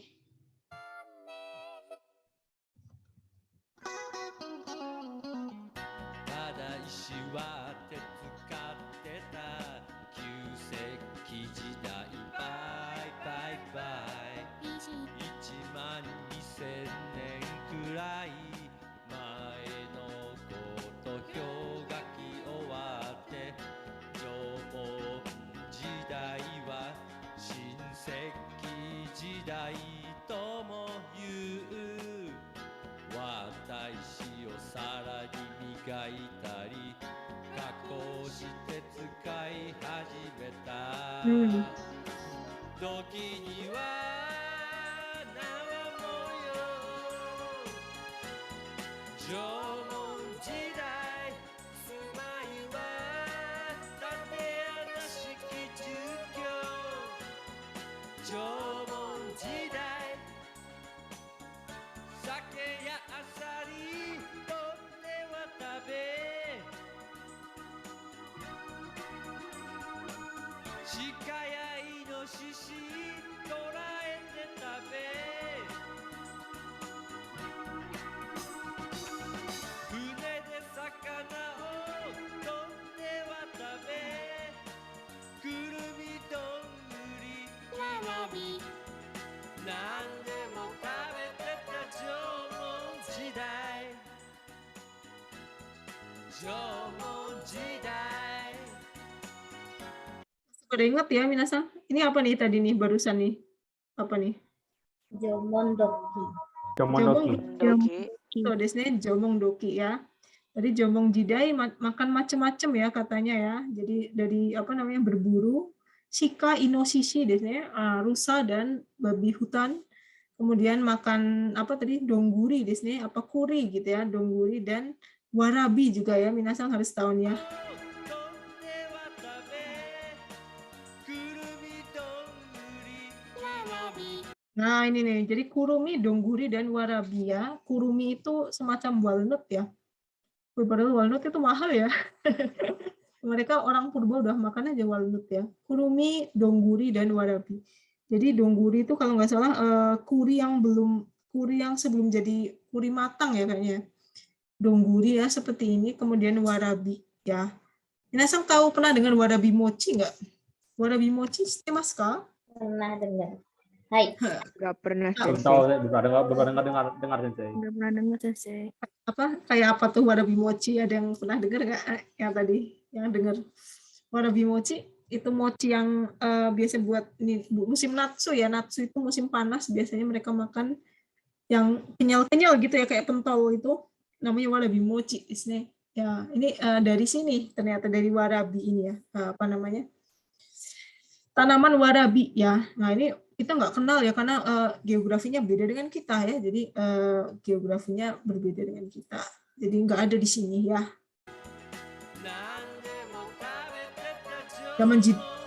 Hmm. Pada ingat ya minasan? Ini apa nih tadi nih barusan nih? Apa nih? Jomondoki. Jomondoki. Doki. So, desne jomong doki ya. Tadi jomong jidai makan macam-macam ya katanya ya. Jadi dari apa namanya berburu, shika inoshishi desne rusa dan babi hutan. Kemudian makan apa tadi dongguri desne apa kuri gitu ya, dongguri dan warabi juga ya. Minasan harus tahu ya. Nah ini nih, jadi kurumi, dongguri, dan warabi ya. Kurumi itu semacam walnut ya. Padahal walnut itu mahal ya. Mereka orang purba udah makan aja walnut ya. Kurumi, dongguri, dan warabi. Jadi dongguri itu kalau nggak salah kuri yang sebelum jadi kuri matang ya kayaknya. Dongguri ya seperti ini, kemudian warabi ya. Minasang tahu pernah dengar warabi mochi nggak? Warabi mochi shimasu ka? Pernah dengar. Hai. Gak pernah Belum sensei. tahu, belum dengar Sensei. Nggak pernah dengar sensei. Kayak apa tuh warabi mochi? Ada yang pernah dengar nggak? Yang tadi yang dengar warabi mochi itu mochi yang biasa buat ini musim natsu ya. Natsu itu musim panas, biasanya mereka makan yang kenyal-kenyal gitu ya, kayak pentol itu namanya warabi mochi isne. Ya, ini dari sini ternyata dari warabi ini ya. Apa namanya? Tanaman warabi ya. Nah, ini kita nggak kenal ya karena geografinya beda dengan kita ya. Jadi geografinya berbeda dengan kita. Jadi nggak ada di sini ya.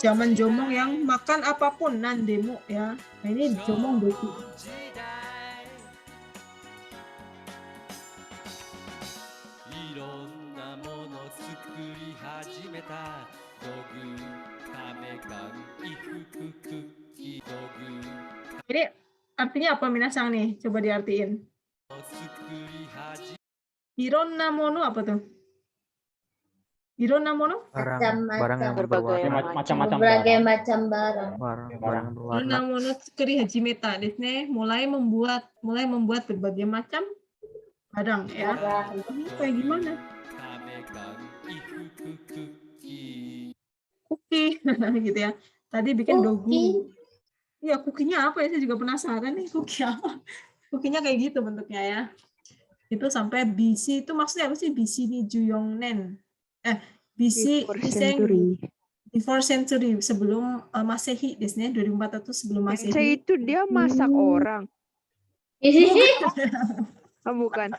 Zaman jomong yang makan apapun nandemo ya. Nah, ini jomong doki. Ini artinya apa minasang nih? Coba diartiin. Ironna mono apa tuh? Ironna mono? Barang yang Berbagai berwarna. Macam-macam Berbagai barang. macam barang. Barang yang Ironna berwarna. mono tsukuri hajimeta desne, mulai membuat berbagai macam barang ya. Barang. Ini kayak gimana? Kuki gitu ya. Tadi bikin dogu. Iya, kukinya apa ya? Saya juga penasaran nih kuki apa. Kukinya kayak gitu bentuknya ya. Itu sampai BC itu maksudnya apa sih? BC ni Juyongnen. BC before century sebelum Masehi desne 2400 sebelum Sensei Masehi. itu dia masak orang. Oh, bukan.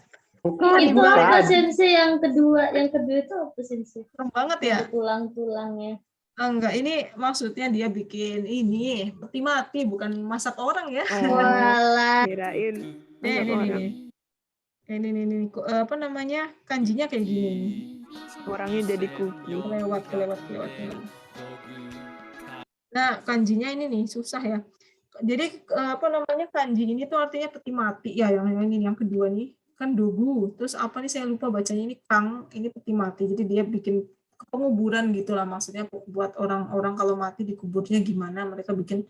Itu apa sensei yang kedua? Yang kedua itu apa sensei? Serem banget ya. Tulang-tulangnya. Enggak, ini maksudnya dia bikin ini peti mati, bukan masak orang ya. Walah. Kirain masak Nih. orang. Ini apa namanya? Kanjinya kayak gini nih. Orangnya jadi kuki. Kelewat. Nah, kanjinya ini nih susah ya. Jadi apa namanya kanji ini tuh artinya peti mati ya, yang ini yang kedua nih kan dogu. Terus apa nih saya lupa bacanya ini kang, ini peti mati. Jadi dia bikin penguburan gitulah, maksudnya buat orang-orang kalau mati dikuburnya gimana, mereka bikin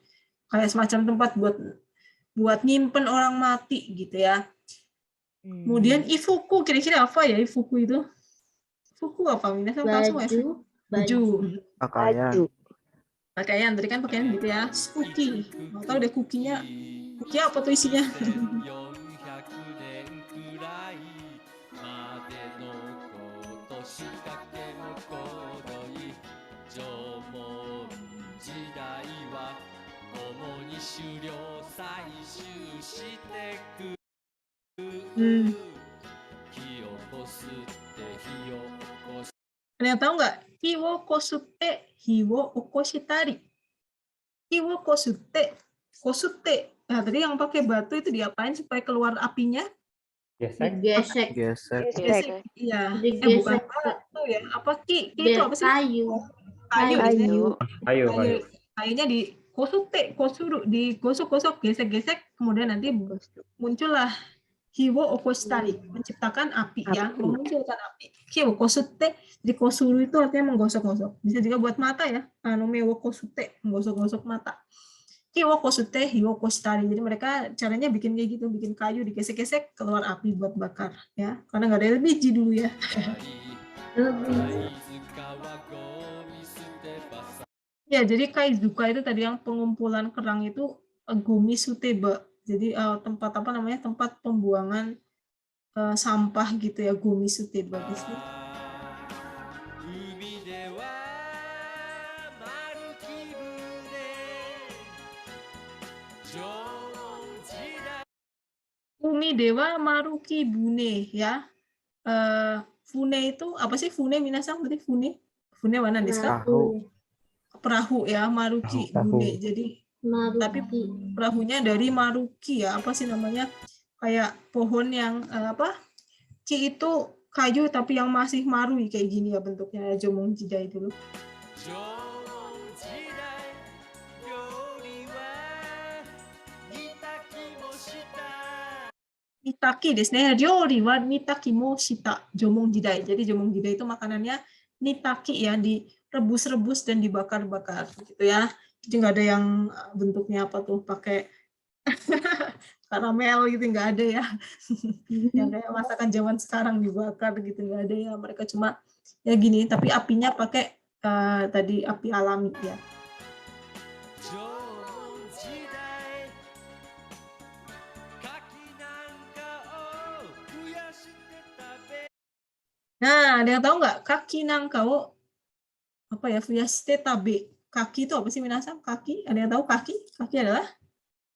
kayak semacam tempat buat nyimpen orang mati gitu ya. Kemudian ifuku, kira-kira apa ya ifuku itu? Fuku apa? Minasan tahu semua ya? Baju. Pakaian, tadi kan pakaian gitu ya. Kuki. Nggak tahu deh kukinya. Kuki apa tuh isinya? Hmm. Ada yang tahu nggak? Hiwo kosute, hiwo okoshitari. Hiwo kosute, kosute. Nah, tadi yang pakai batu itu diapain supaya keluar apinya? Gesek. Digesek. Gesek. Gesek. Iya. Bukan Digesek ke batu ya. Apa ki? Ki itu apa sih? kayu. Kayu. Kayu. Ayo, Kayu. Kayunya di kosute, kosuru, digosok-gosok, gesek-gesek, kemudian nanti muncullah hiwo okoshitari, menciptakan api ya, memunculkan api. Hiwo kosute, di kosuru itu artinya menggosok-gosok. Bisa juga buat mata ya, mewo kosute, menggosok-gosok mata. Hiwo kosute, hiwo okoshitari. Jadi mereka caranya bikin kayak gitu, bikin kayu digesek-gesek keluar api buat bakar ya, karena nggak ada LPG dulu ya. Ya, jadi kaizuka itu tadi yang pengumpulan kerang itu gumi suteba. Jadi tempat apa namanya? Tempat pembuangan sampah gitu ya, gumi suteba di sini. Umi Dewa Maruki Bune ya. Fune itu apa sih? Fune minasang berarti fune. Fune mana desu ka? Perahu ya, Maruki Bune. Jadi tapi perahunya dari Maruki ya, apa sih namanya, kayak pohon yang apa, ki itu kayu tapi yang masih marui kayak gini ya bentuknya, jomong jidai dulu. Mitaki desu ne, ryori wa mitaki mo shita, jomong jidai. Jadi jomong jidai itu makanannya mitaki ya, direbus-rebus dan dibakar-bakar gitu ya. Jadi nggak ada yang bentuknya apa tuh pakai karamel gitu, nggak ada ya. Yang kayak masakan zaman sekarang dibakar gitu, nggak ada ya. Mereka cuma ya gini, tapi apinya pakai tadi api alami ya. Nah, ada yang tahu nggak kaki nangkao apa ya, fuyashite tabe? Kaki itu apa sih minasang? Kaki, ada yang tahu kaki? Kaki adalah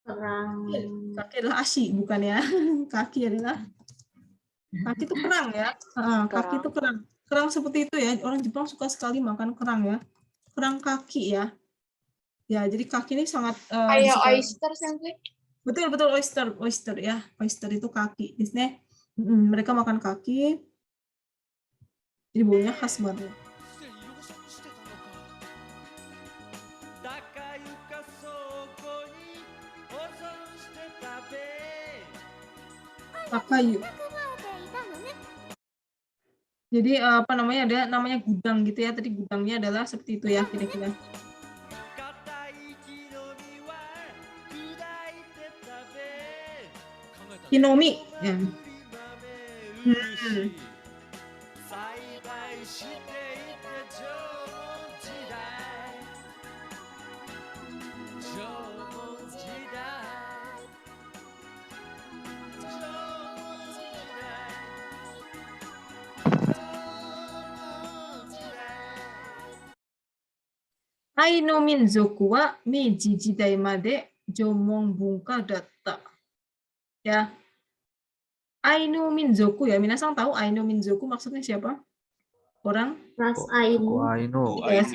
Kerang. Kaki adalah ashi, bukan ya? Kaki adalah kaki itu kerang ya. Kaki itu kerang. Kerang seperti itu ya. Orang Jepang suka sekali makan kerang ya. Kerang kaki ya. Ya, jadi kaki ini sangat kayak oyster sensei. Betul oyster ya. Oyster itu kaki. Biasanya mereka makan kaki. Jadi baunya khas banget. Takayu. Jadi apa namanya, ada namanya gudang gitu ya. Tadi gudangnya adalah seperti itu ya kira-kira. Hinomi ya. Ainu minzoku wa Meiji jidai made jomon bunka datta. Ya. Ainu minzoku ya, minasang tahu Ainu minzoku maksudnya siapa? Orang? Ras Ainu. Ya,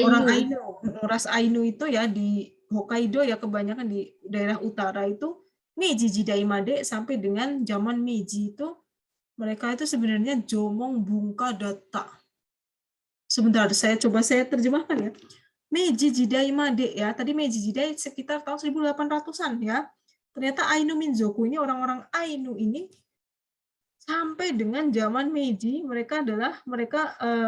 orang Ainu. Ras Ainu itu ya di Hokkaido ya, kebanyakan di daerah utara itu Meiji jidai made sampai dengan zaman Meiji itu mereka itu sebenarnya jomon bunka datta. Sebentar, saya terjemahkan ya. Meiji jidai made ya, tadi Meiji jidai sekitar tahun 1800-an ya. Ternyata Ainu minzoku ini, orang-orang Ainu ini sampai dengan zaman Meiji mereka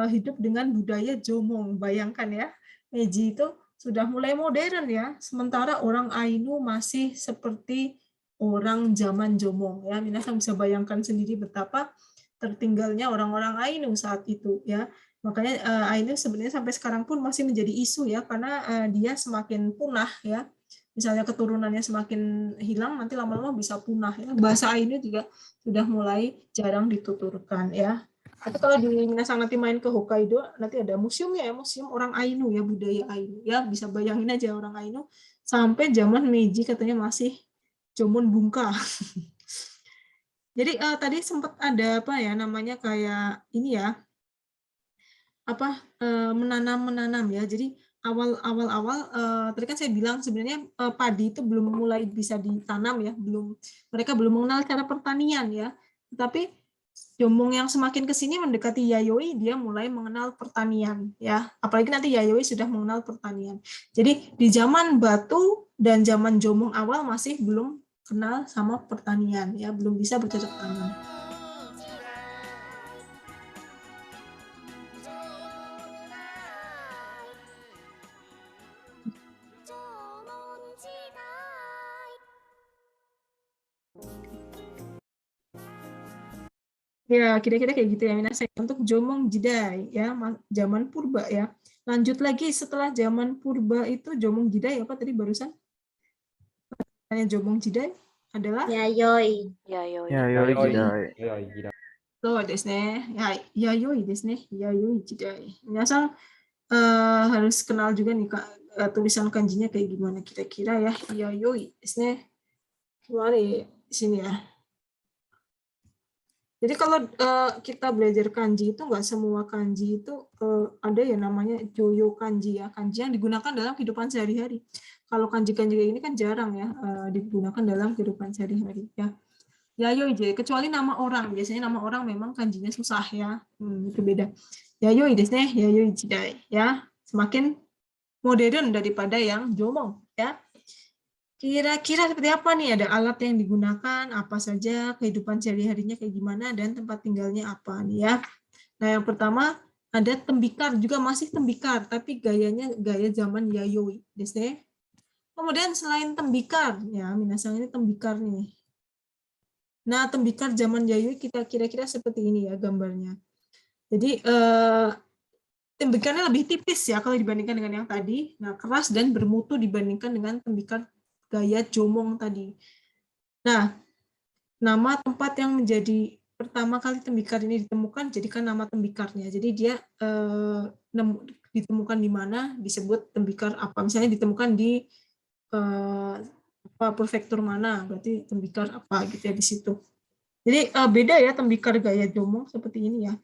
hidup dengan budaya jomong. Bayangkan ya, Meiji itu sudah mulai modern ya, sementara orang Ainu masih seperti orang zaman jomong ya. Minasan bisa bayangkan sendiri betapa tertinggalnya orang-orang Ainu saat itu ya. Makanya Ainu sebenarnya sampai sekarang pun masih menjadi isu ya, karena dia semakin punah ya. Misalnya keturunannya semakin hilang, nanti lama-lama bisa punah ya. Bahasa Ainu juga sudah mulai jarang dituturkan ya. Tapi kalau di Minasang nanti main ke Hokkaido, nanti ada museumnya ya, museum orang Ainu ya, budaya Ainu ya. Bisa bayangin aja orang Ainu sampai zaman Meiji katanya masih Jomon Bungka. Jadi tadi sempat ada apa ya namanya kayak ini ya, apa menanam ya. Jadi awal tadi kan saya bilang sebenarnya padi itu belum mulai bisa ditanam ya, mereka belum mengenal cara pertanian ya. Tetapi Jomong yang semakin ke sini mendekati Yayoi, dia mulai mengenal pertanian ya. Apalagi nanti Yayoi sudah mengenal pertanian. Jadi di zaman Batu dan zaman Jomong awal masih belum kenal sama pertanian ya, belum bisa bercocok tanam. Ya, kira-kira kayak gitu ya, Minasai. Untuk Jomong Jidai, ya, zaman purba ya. Lanjut lagi setelah zaman purba itu Jomong Jidai, apa tadi barusan? Tanya Jomong Jidai adalah? Yayoi. So, desu ne. Yayoi desu ne. Yayoi Jidai. Minasang harus kenal juga nih, Kak, tulisan kanjinya kayak gimana kira-kira ya. Yayoi desu ne. Gimana di sini ya. Jadi kalau kita belajar kanji itu nggak semua kanji itu ada ya namanya joyo kanji ya, kanji yang digunakan dalam kehidupan sehari-hari. Kalau kanji-kanji kayak ini kan jarang ya digunakan dalam kehidupan sehari-hari ya. Yayoi je, kecuali nama orang, biasanya nama orang memang kanjinya susah ya, itu beda. Yayoi desu ne, yayoi jidai ya, semakin modern daripada yang jomong ya. Kira-kira seperti apa nih? Ada alat yang digunakan, apa saja, kehidupan sehari-harinya kayak gimana, dan tempat tinggalnya apa nih ya. Nah, yang pertama ada tembikar, juga masih tembikar, tapi gayanya gaya zaman Yayoi. Kemudian selain tembikar, ya minasang ini tembikar nih. Nah, tembikar zaman Yayoi kita kira-kira seperti ini ya gambarnya. Jadi, tembikarnya lebih tipis ya kalau dibandingkan dengan yang tadi. Nah, keras dan bermutu dibandingkan dengan tembikar gaya Jomong tadi. Nah, nama tempat yang menjadi pertama kali tembikar ini ditemukan jadikan nama tembikarnya. Jadi dia ditemukan di mana disebut tembikar apa. Misalnya ditemukan di prefektur mana, berarti tembikar apa gitu ya di situ. Jadi beda ya tembikar gaya Jomong seperti ini ya.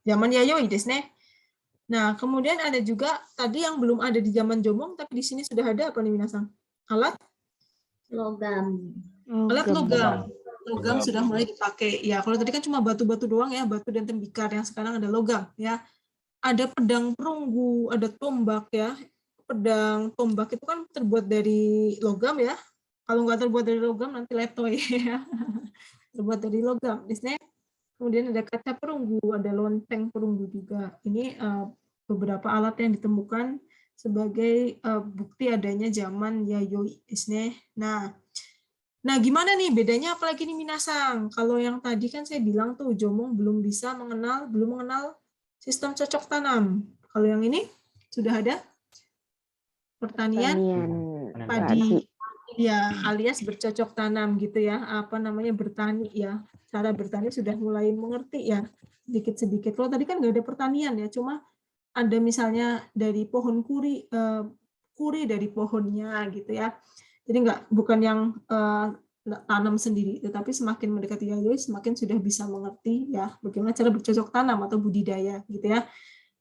Zaman Yayoi desu ne. Nah, kemudian ada juga tadi yang belum ada di zaman Jomong, tapi di sini sudah ada apa nih minasang? Alat? Logam. Alat logam. Logam sudah mulai dipakai. Ya, kalau tadi kan cuma batu-batu doang ya, batu dan tembikar. Yang sekarang ada logam ya. Ada pedang perunggu, ada tombak ya. Pedang tombak itu kan terbuat dari logam ya. Kalau nggak terbuat dari logam nanti letoy ya. Terbuat dari logam. Di sini kemudian ada kaca perunggu, ada lonceng perunggu juga. Ini beberapa alat yang ditemukan sebagai bukti adanya zaman Yayoi desu. Nah, gimana nih bedanya apalagi nih minasang? Kalau yang tadi kan saya bilang tuh Jomong belum mengenal sistem cocok tanam. Kalau yang ini sudah ada pertanian padi. Ya, alias bercocok tanam gitu ya, apa namanya bertani ya, cara bertani sudah mulai mengerti ya, sedikit-sedikit. Kalau tadi kan nggak ada pertanian ya, cuma ada misalnya dari pohon kuri dari pohonnya gitu ya. Jadi bukan yang tanam sendiri, tetapi semakin mendekati Yayoi semakin sudah bisa mengerti ya bagaimana cara bercocok tanam atau budidaya gitu ya.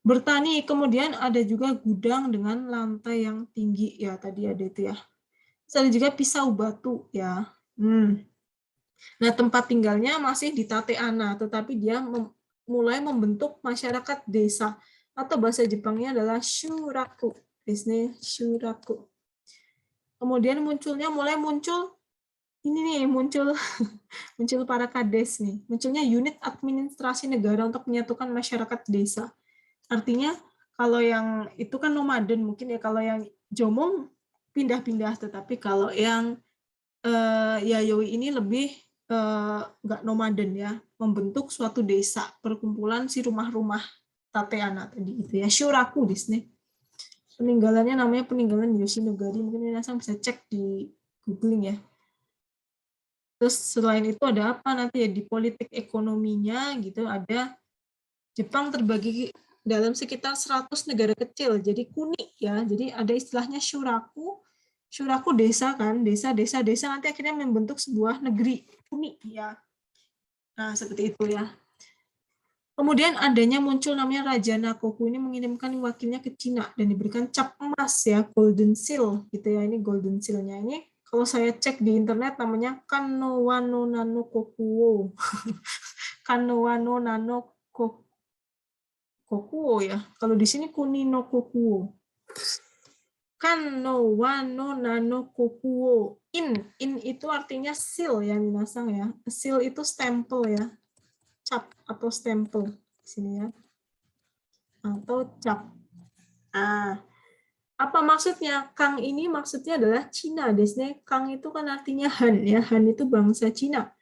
Bertani, kemudian ada juga gudang dengan lantai yang tinggi ya, tadi ada itu ya. Ada juga pisau batu ya. Nah, tempat tinggalnya masih di Tateana, tetapi dia mulai membentuk masyarakat desa atau bahasa Jepangnya adalah shuraku. Shuraku. Kemudian mulai muncul ini nih, muncul para kades nih. Munculnya unit administrasi negara untuk menyatukan masyarakat desa. Artinya kalau yang itu kan nomaden mungkin ya, kalau yang Jomong pindah-pindah, tetapi kalau yang Yayoi ini lebih nggak nomaden ya, membentuk suatu desa, perkumpulan si rumah-rumah Tateana tadi itu ya, shuraku desu ne. Peninggalannya namanya peninggalan Yoshinogari, mungkin minasang bisa cek di googling ya. Terus selain itu ada apa nanti ya di politik ekonominya gitu, ada Jepang terbagi dalam sekitar 100 negara kecil, jadi kuni ya, jadi ada istilahnya shuraku Shuraku desa kan, desa nanti akhirnya membentuk sebuah negeri kuni ya. Nah, seperti itu ya. Kemudian adanya muncul namanya Raja Nakoku ini mengirimkan wakilnya ke Cina dan diberikan cap emas ya, golden seal gitu ya. Ini golden seal-nya ini kalau saya cek di internet namanya Kanowano Nano Kokuo. Kanowano Nano Kokuo ya. Kalau di sini Kunino Kokuo. Kanowano Nano Kokuo. In itu artinya seal ya minasang ya. Seal itu stempel ya. Cap atau stempel di sini ya. Atau cap. Apa maksudnya? Kang ini maksudnya adalah Cina. Desne Kang itu kan artinya Han ya. Han itu bangsa Cina.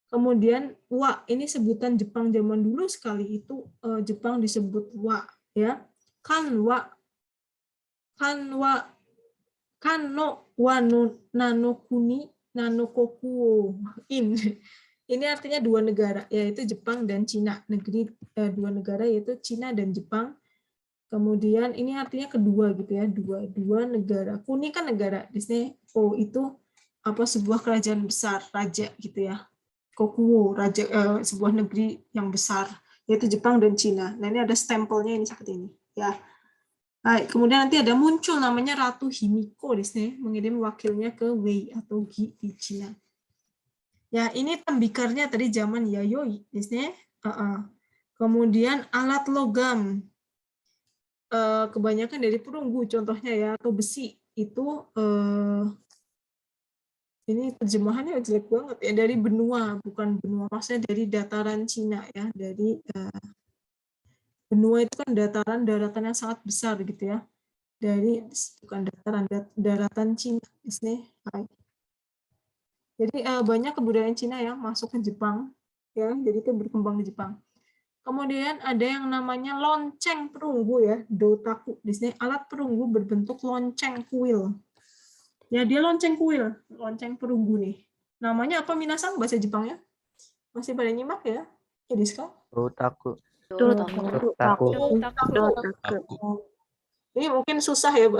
Kemudian wa ini sebutan Jepang zaman dulu sekali itu Jepang disebut wa ya. Kanwa Kano wano nano kuni nano kokuo in. Ini artinya dua negara, yaitu Jepang dan Cina. Negeri dua negara yaitu Cina dan Jepang. Kemudian ini artinya kedua gitu ya, dua negara. Kuni kan negara, di sini itu sebuah kerajaan besar, raja gitu ya. Kokuo, raja sebuah negeri yang besar, yaitu Jepang dan Cina. Nah ini ada stempelnya ini seperti ini ya. Baik, kemudian nanti ada muncul namanya Ratu Himiko di sini mengirim wakilnya ke Wei atau Gi di Cina. Ya, ini tembikarnya tadi zaman Yayoi di sini. Kemudian alat logam kebanyakan dari perunggu contohnya ya atau besi itu ini terjemahannya jelek banget ya, dari benua, bukan benua, maksudnya dari dataran Cina ya, dari benua itu kan daratan yang sangat besar gitu ya. Dari bukan daratan Cina di sini. Jadi banyak kebudayaan Cina yang masuk ke Jepang ya, jadi itu berkembang di Jepang. Kemudian ada yang namanya lonceng perunggu ya, dotaku. Di sini alat perunggu berbentuk lonceng kuil. Ya, dia lonceng kuil, lonceng perunggu nih. Namanya apa minasang bahasa Jepangnya? Masih pada nyimak ya? Ya, Diska? Dotaku. Dotaku. Ini mungkin susah ya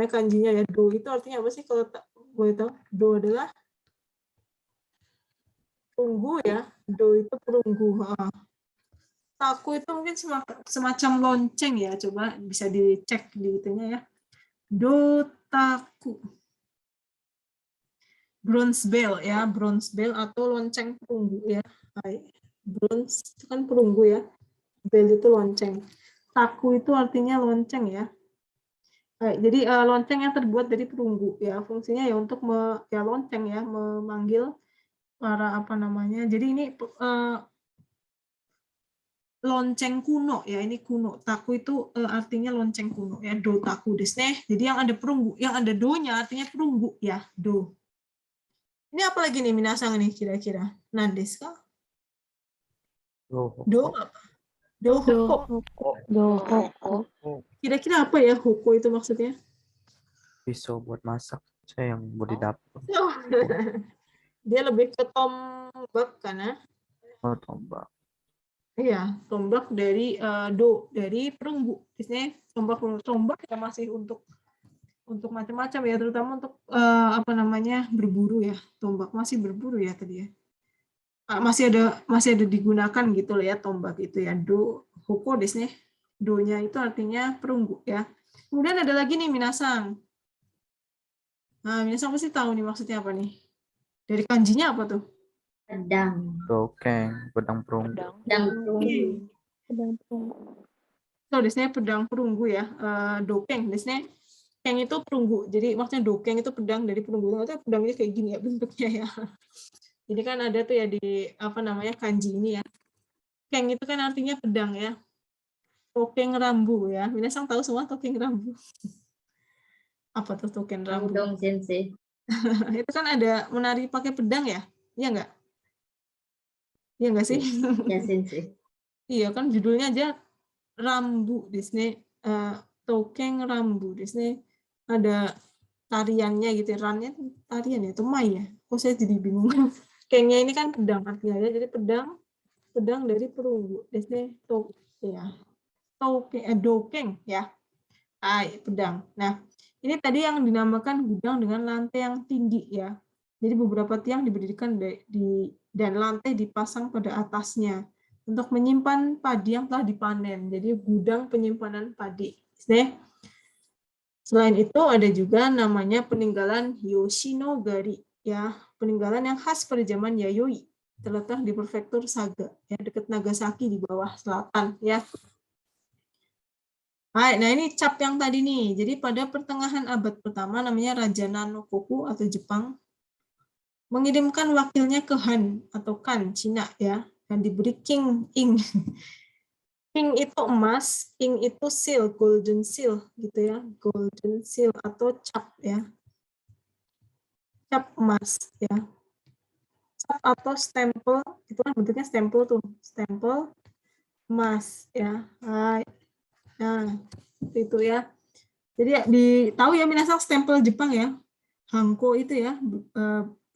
kanjinya ya. Do itu artinya apa sih kalau boleh tahu? Do adalah perunggu ya. Do itu perunggu. Taku itu mungkin semacam lonceng ya. Coba bisa dicek di itunya ya. Dotaku. Bronze bell ya, bronze bell atau lonceng perunggu ya. Bronze itu kan perunggu ya. Bell itu lonceng. Taku itu artinya lonceng ya. Jadi lonceng yang terbuat dari perunggu ya, fungsinya ya untuk lonceng ya, memanggil para Jadi ini lonceng kuno ya, ini kuno. Taku itu artinya lonceng kuno ya, do taku desu. Jadi yang ada perunggu, yang ada do-nya artinya perunggu ya, do. Ini apa lagi nih minasang nih kira-kira? Nandes kah? Do apa? Do hoko. Kira-kira apa ya hoko itu maksudnya? Pisau buat masak. Saya yang buat di dapur. Dia lebih ke tombak kan ya? Oh, tombak. Iya, tombak dari dari perunggu. Biasanya tombak ya masih untuk macam-macam ya, terutama untuk berburu ya. Tombak masih berburu ya tadi ya. Masih ada digunakan gitu loh ya tombak itu ya. Do hoko desne. Do-nya itu artinya perunggu ya. Kemudian ada lagi nih minasang. Nah, minasang pasti tahu nih maksudnya apa nih? Dari kanjinya apa tuh? Pedang. Dokeng, pedang perunggu. So, desne pedang perunggu ya. Dokeng, desne keng itu perunggu. Jadi maksudnya dokeng itu pedang dari perunggu. Ternyata pedangnya kayak gini ya bentuknya ya. Jadi kan ada tuh ya di kanji ini ya. Keng itu kan artinya pedang ya. Tokeng rambu ya. Minasang tahu semua tokeng rambu. Apa tuh tokeng rambu? Dong sensei. Itu kan ada menari pakai pedang ya? Iya enggak? Iya enggak sih? Ya sensei. Iya kan judulnya aja rambu di sini, tokeng rambu di sini ada tariannya gitu, rannya tarian ya, atau mai ya? Kok saya jadi bingung. Kengnya ini kan pedang artinya ya, jadi pedang dari perunggu. Di sini dokeng ya. Pedang. Nah, ini tadi yang dinamakan gudang dengan lantai yang tinggi ya. Jadi beberapa tiang diberdirikan dan lantai dipasang pada atasnya untuk menyimpan padi yang telah dipanen. Jadi gudang penyimpanan padi. Selain itu ada juga namanya peninggalan Yoshinogari ya, peninggalan yang khas pada zaman Yayoi, terletak di prefektur Saga ya, dekat Nagasaki di bawah selatan ya. Nah ini cap yang tadi nih. Jadi pada pertengahan abad pertama namanya Raja Nanokoku atau Jepang mengirimkan wakilnya ke Han atau Kan Cina ya, dan diberi King Ing. King itu emas, King itu seal, golden seal gitu ya, golden seal atau cap ya, cap emas ya, cap atau stempel itu kan bentuknya stempel tuh, stempel emas ya. Nah itu ya. Jadi tahu ya minasang stempel Jepang ya, Hanko itu ya,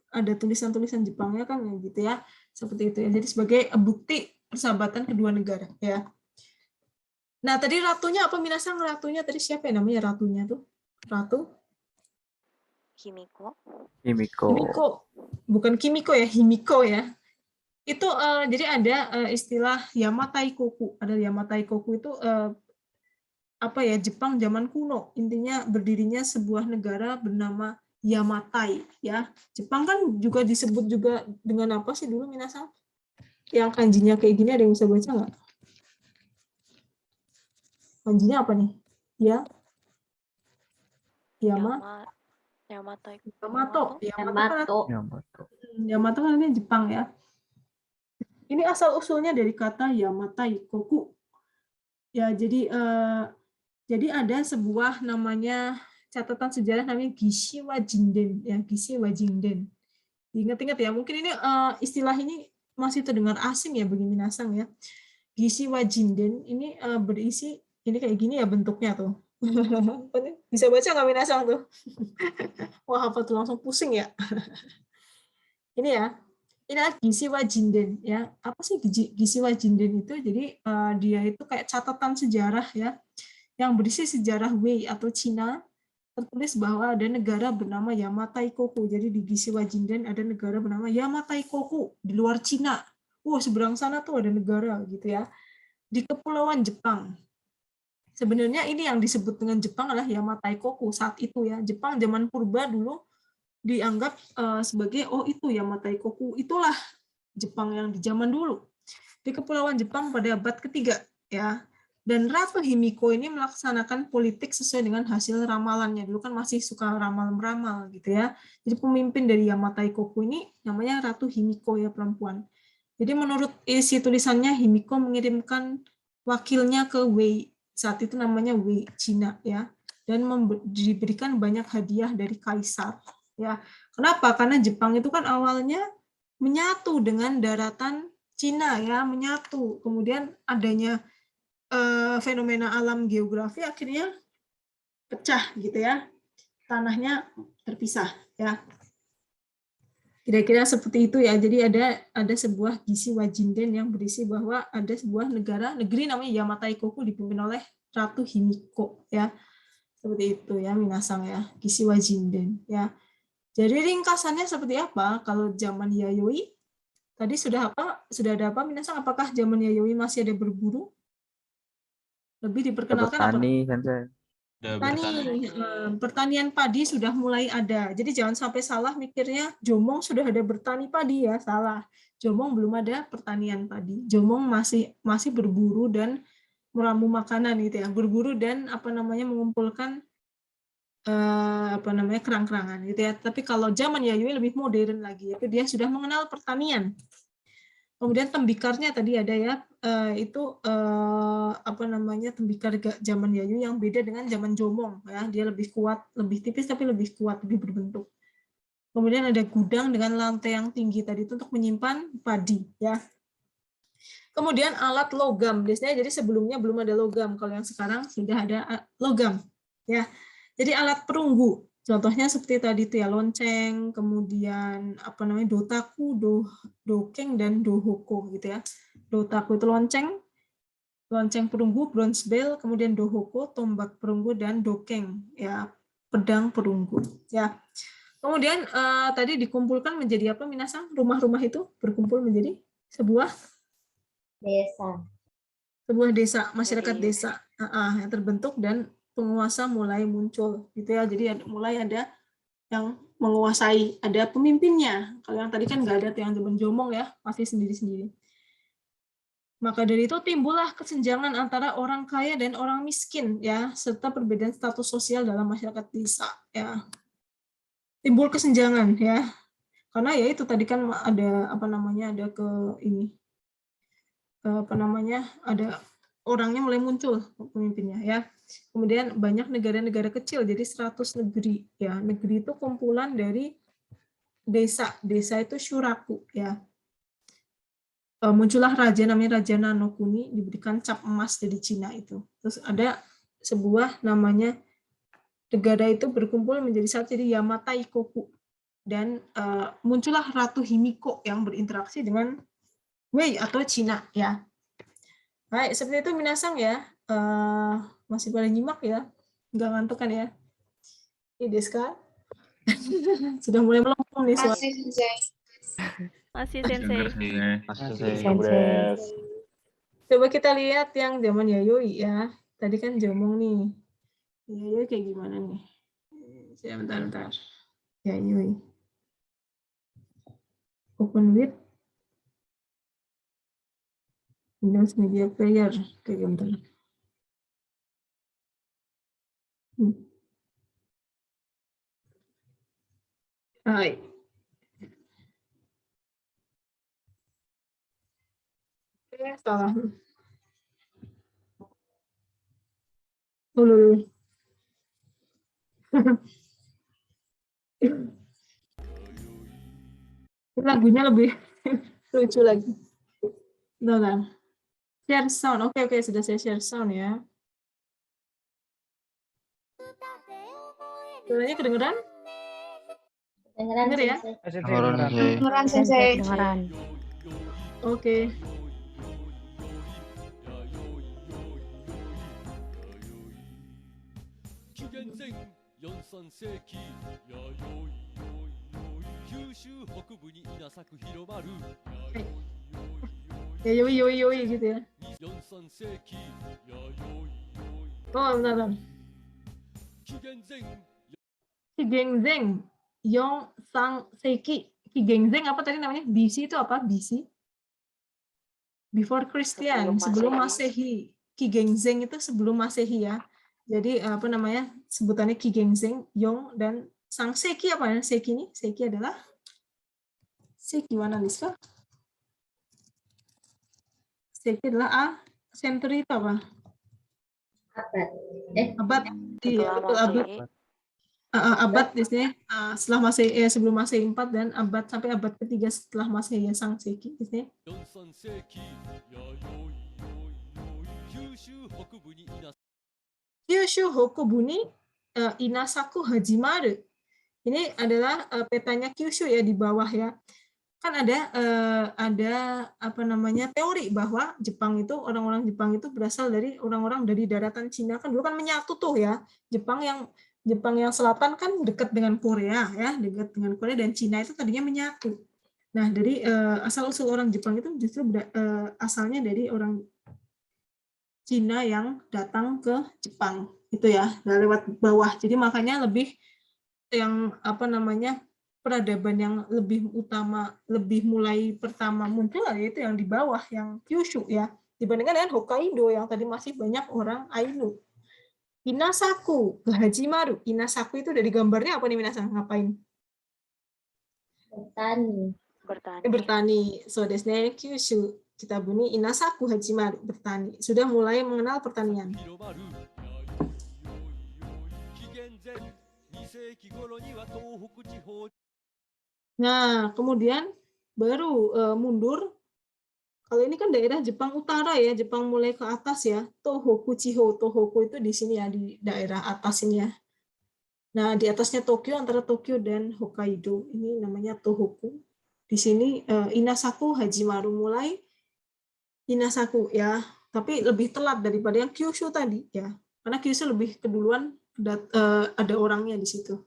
ada tulisan-tulisan Jepangnya kan gitu ya, seperti itu ya. Jadi sebagai bukti persahabatan kedua negara ya. Nah tadi ratunya apa minasang? Ratunya tadi siapa ya namanya ratunya tuh? Ratu? Himiko. Himiko. Bukan Kimiko ya, Himiko ya. Itu jadi ada istilah Yamataikoku. Ada Yamataikoku itu apa ya, Jepang zaman kuno. Intinya berdirinya sebuah negara bernama Yamatai ya. Jepang kan juga disebut juga dengan apa sih dulu minasang? Yang kanjinya kayak gini, ada yang bisa baca nggak? Kanjinya apa nih? Ya. Yamato. Yamato kan ini Jepang ya. Ini asal usulnya dari kata Yamatai Koku. Ya, jadi ada sebuah namanya catatan sejarah namanya Gishiwa Jinden ya, Gishiwa Jinden. Ingat-ingat ya, mungkin ini istilah ini masih terdengar asing ya bagi minasang ya. Gishiwa Jinden ini berisi ini kayak gini ya bentuknya tuh. Bisa baca nggak minasang tuh? Wah, apa tuh langsung pusing ya. Ini ya, ini adalah Gishiwa Jinden ya. Apa sih Gishiwa Jinden itu? Jadi dia itu kayak catatan sejarah ya, yang berisi sejarah Wei atau Cina. Tertulis bahwa ada negara bernama Yamataikoku. Jadi di Gishiwa Jinden ada negara bernama Yamataikoku di luar Cina. Wah, seberang sana tuh ada negara gitu ya. Di kepulauan Jepang. Sebenarnya ini yang disebut dengan Jepang adalah Yamataikoku saat itu ya. Jepang zaman purba dulu dianggap sebagai itu Yamataikoku, itulah Jepang yang di zaman dulu. Di kepulauan Jepang pada abad ketiga ya. Dan Ratu Himiko ini melaksanakan politik sesuai dengan hasil ramalannya. Dulu kan masih suka ramal-meramal gitu ya. Jadi pemimpin dari Yamataikoku ini namanya Ratu Himiko ya, perempuan. Jadi menurut isi tulisannya, Himiko mengirimkan wakilnya ke Wei, saat itu namanya Wei Cina ya, dan diberikan banyak hadiah dari kaisar ya. Kenapa? Karena Jepang itu kan awalnya menyatu dengan daratan Cina ya, menyatu. Kemudian adanya fenomena alam geografi akhirnya pecah gitu ya, tanahnya terpisah ya. Kira-kira seperti itu ya. Jadi ada sebuah Gishiwa Jinden yang berisi bahwa ada sebuah negeri namanya Yamataikoku dipimpin oleh Ratu Himiko ya. Seperti itu ya minasang ya, Gishiwa Jinden ya. Jadi ringkasannya seperti apa? Kalau zaman Yayoi tadi sudah ada apa minasang? Apakah zaman Yayoi masih ada berburu? Lebih diperkenalkan Bertani, apa? Pertanian padi sudah mulai ada. Jadi jangan sampai salah mikirnya Jomong sudah ada bertani padi ya, salah. Jomong belum ada pertanian padi. Jomong masih berburu dan meramu makanan gitu ya. Berburu dan mengumpulkan kerang-kerangan gitu ya. Tapi kalau zaman Yayoi lebih modern lagi, yaitu dia sudah mengenal pertanian. Kemudian tembikarnya tadi ada ya, tembikar zaman Yayoi yang beda dengan zaman Jomong ya, dia lebih kuat, lebih tipis tapi lebih kuat, lebih berbentuk. Kemudian ada gudang dengan lantai yang tinggi tadi itu untuk menyimpan padi ya. Kemudian alat logam, biasanya jadi sebelumnya belum ada logam, kalau yang sekarang sudah ada logam ya. Jadi alat perunggu, contohnya seperti tadi itu ya, lonceng, kemudian dotaku, dokeng dan dohoko gitu ya. Dotaku itu lonceng, lonceng perunggu, bronze bell, kemudian dohoko, tombak perunggu, dan dokeng, ya, pedang perunggu. Ya. Kemudian tadi dikumpulkan menjadi apa, Minasang? Rumah-rumah itu berkumpul menjadi sebuah desa, masyarakat desa yang terbentuk dan penguasa mulai muncul, gitu ya. Jadi mulai ada yang menguasai, ada pemimpinnya. Kalau yang tadi kan nggak ada tuh, yang zaman jomong ya, masih sendiri-sendiri. Maka dari itu timbullah kesenjangan antara orang kaya dan orang miskin, ya, serta perbedaan status sosial dalam masyarakat desa, ya. Timbul kesenjangan, ya, karena ya itu tadi kan ada apa namanya, ada ada orangnya mulai muncul pemimpinnya, ya. Kemudian banyak negara-negara kecil, jadi 100 negeri, ya. Negeri itu kumpulan dari desa. Desa itu syuraku, ya. Muncullah raja namanya Raja Nanokuni, diberikan cap emas dari Cina itu. Terus ada sebuah namanya negara itu berkumpul menjadi satu, jadi Yamataikoku. Dan muncullah Ratu Himiko yang berinteraksi dengan Wei atau Cina, ya. Baik, seperti itu Minasang, ya. Masih pada nyimak, ya, nggak ngantuk kan, ya? Ini Deska sudah mulai melengkung nih suara. Masih Sensei. Masih Sensei. Coba kita lihat yang zaman Yayoi, ya. Tadi kan jomong nih. Yayoi kayak gimana nih? Bentar. Yayoi. Open with Windows Media Player. Kayak bentar. Hai. Salah. Dulu. Lagunya lebih lucu lagi. Bentar. Share sound. Oke, sudah saya share sound, ya. Suaranya kedengeran? Denger ya? Kedengeran Sensei. Oke. Yayoi gitu ya. Oh, bentar. Kigenzeng Yong Sang Seiki. Kigenzeng apa tadi namanya? BC itu apa? BC? Before Christian, sebelum Masehi. Kigenzeng itu sebelum Masehi, ya. Jadi apa namanya? Sebutannya Kigenzeng Yong dan Sang Seiki apa ya? Seiki ini? Seiki adalah Seiki mana Lisa? Seiki adalah century itu apa? Abad. Iya, betul, abad. Abad di sini setelah Masehi, sebelum Masehi 4 dan abad sampai abad ketiga setelah Masehi, ya, Sang Seiki di sini. Kyushu Hokubuni Inasaku Hajimaru. Ini adalah petanya Kyushu, ya, di bawah, ya. Kan ada apa namanya, teori bahwa Jepang itu, orang-orang Jepang itu berasal dari orang-orang dari daratan Cina, kan dulu kan menyatu tuh, ya. Jepang yang selatan kan dekat dengan Korea, ya, dekat dengan Korea, dan Cina itu tadinya menyatu. Nah, dari asal-usul orang Jepang itu justru asalnya dari orang Cina yang datang ke Jepang, itu, ya, lewat bawah. Jadi makanya lebih yang apa namanya, peradaban yang lebih utama, lebih mulai pertama muncul, yaitu yang di bawah, yang Kyushu, ya, dibandingkan dengan Hokkaido yang tadi masih banyak orang Ainu. Inasaku Hajimaru. Inasaku itu dari gambarnya apa nih, Minasang? Ngapain? Bertani. So desu ne, Kyushu Kitabuni Inasaku Hajimaru, bertani. Sudah mulai mengenal pertanian. Nah, kemudian baru mundur. Kalau ini kan daerah Jepang Utara, ya, Jepang mulai ke atas, ya. Tohoku Chiho. Tohoku itu di sini, ya, di daerah atas ini, ya. Nah, di atasnya Tokyo, antara Tokyo dan Hokkaido. Ini namanya Tohoku. Di sini Inasaku Hajimaru, mulai Inasaku, ya. tapi lebih telat daripada yang Kyushu tadi ya. Karena Kyushu lebih keduluan ada orangnya di situ.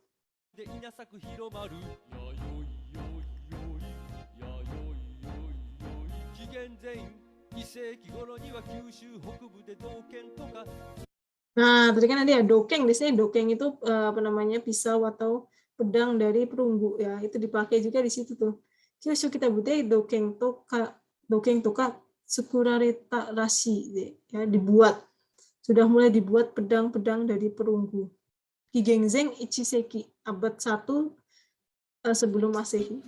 Nah, tadi kan ada ya dokeng. Di sini dokeng itu apa namanya, pisau atau pedang dari perunggu ya. Itu dipakai juga di situ tuh. Kyushu kita butuh dokeng toka sukurareta rashi ya, dibuat. Sudah mulai dibuat pedang-pedang dari perunggu. Kigenzeng Ichiseki, abad 1 sebelum Masehi.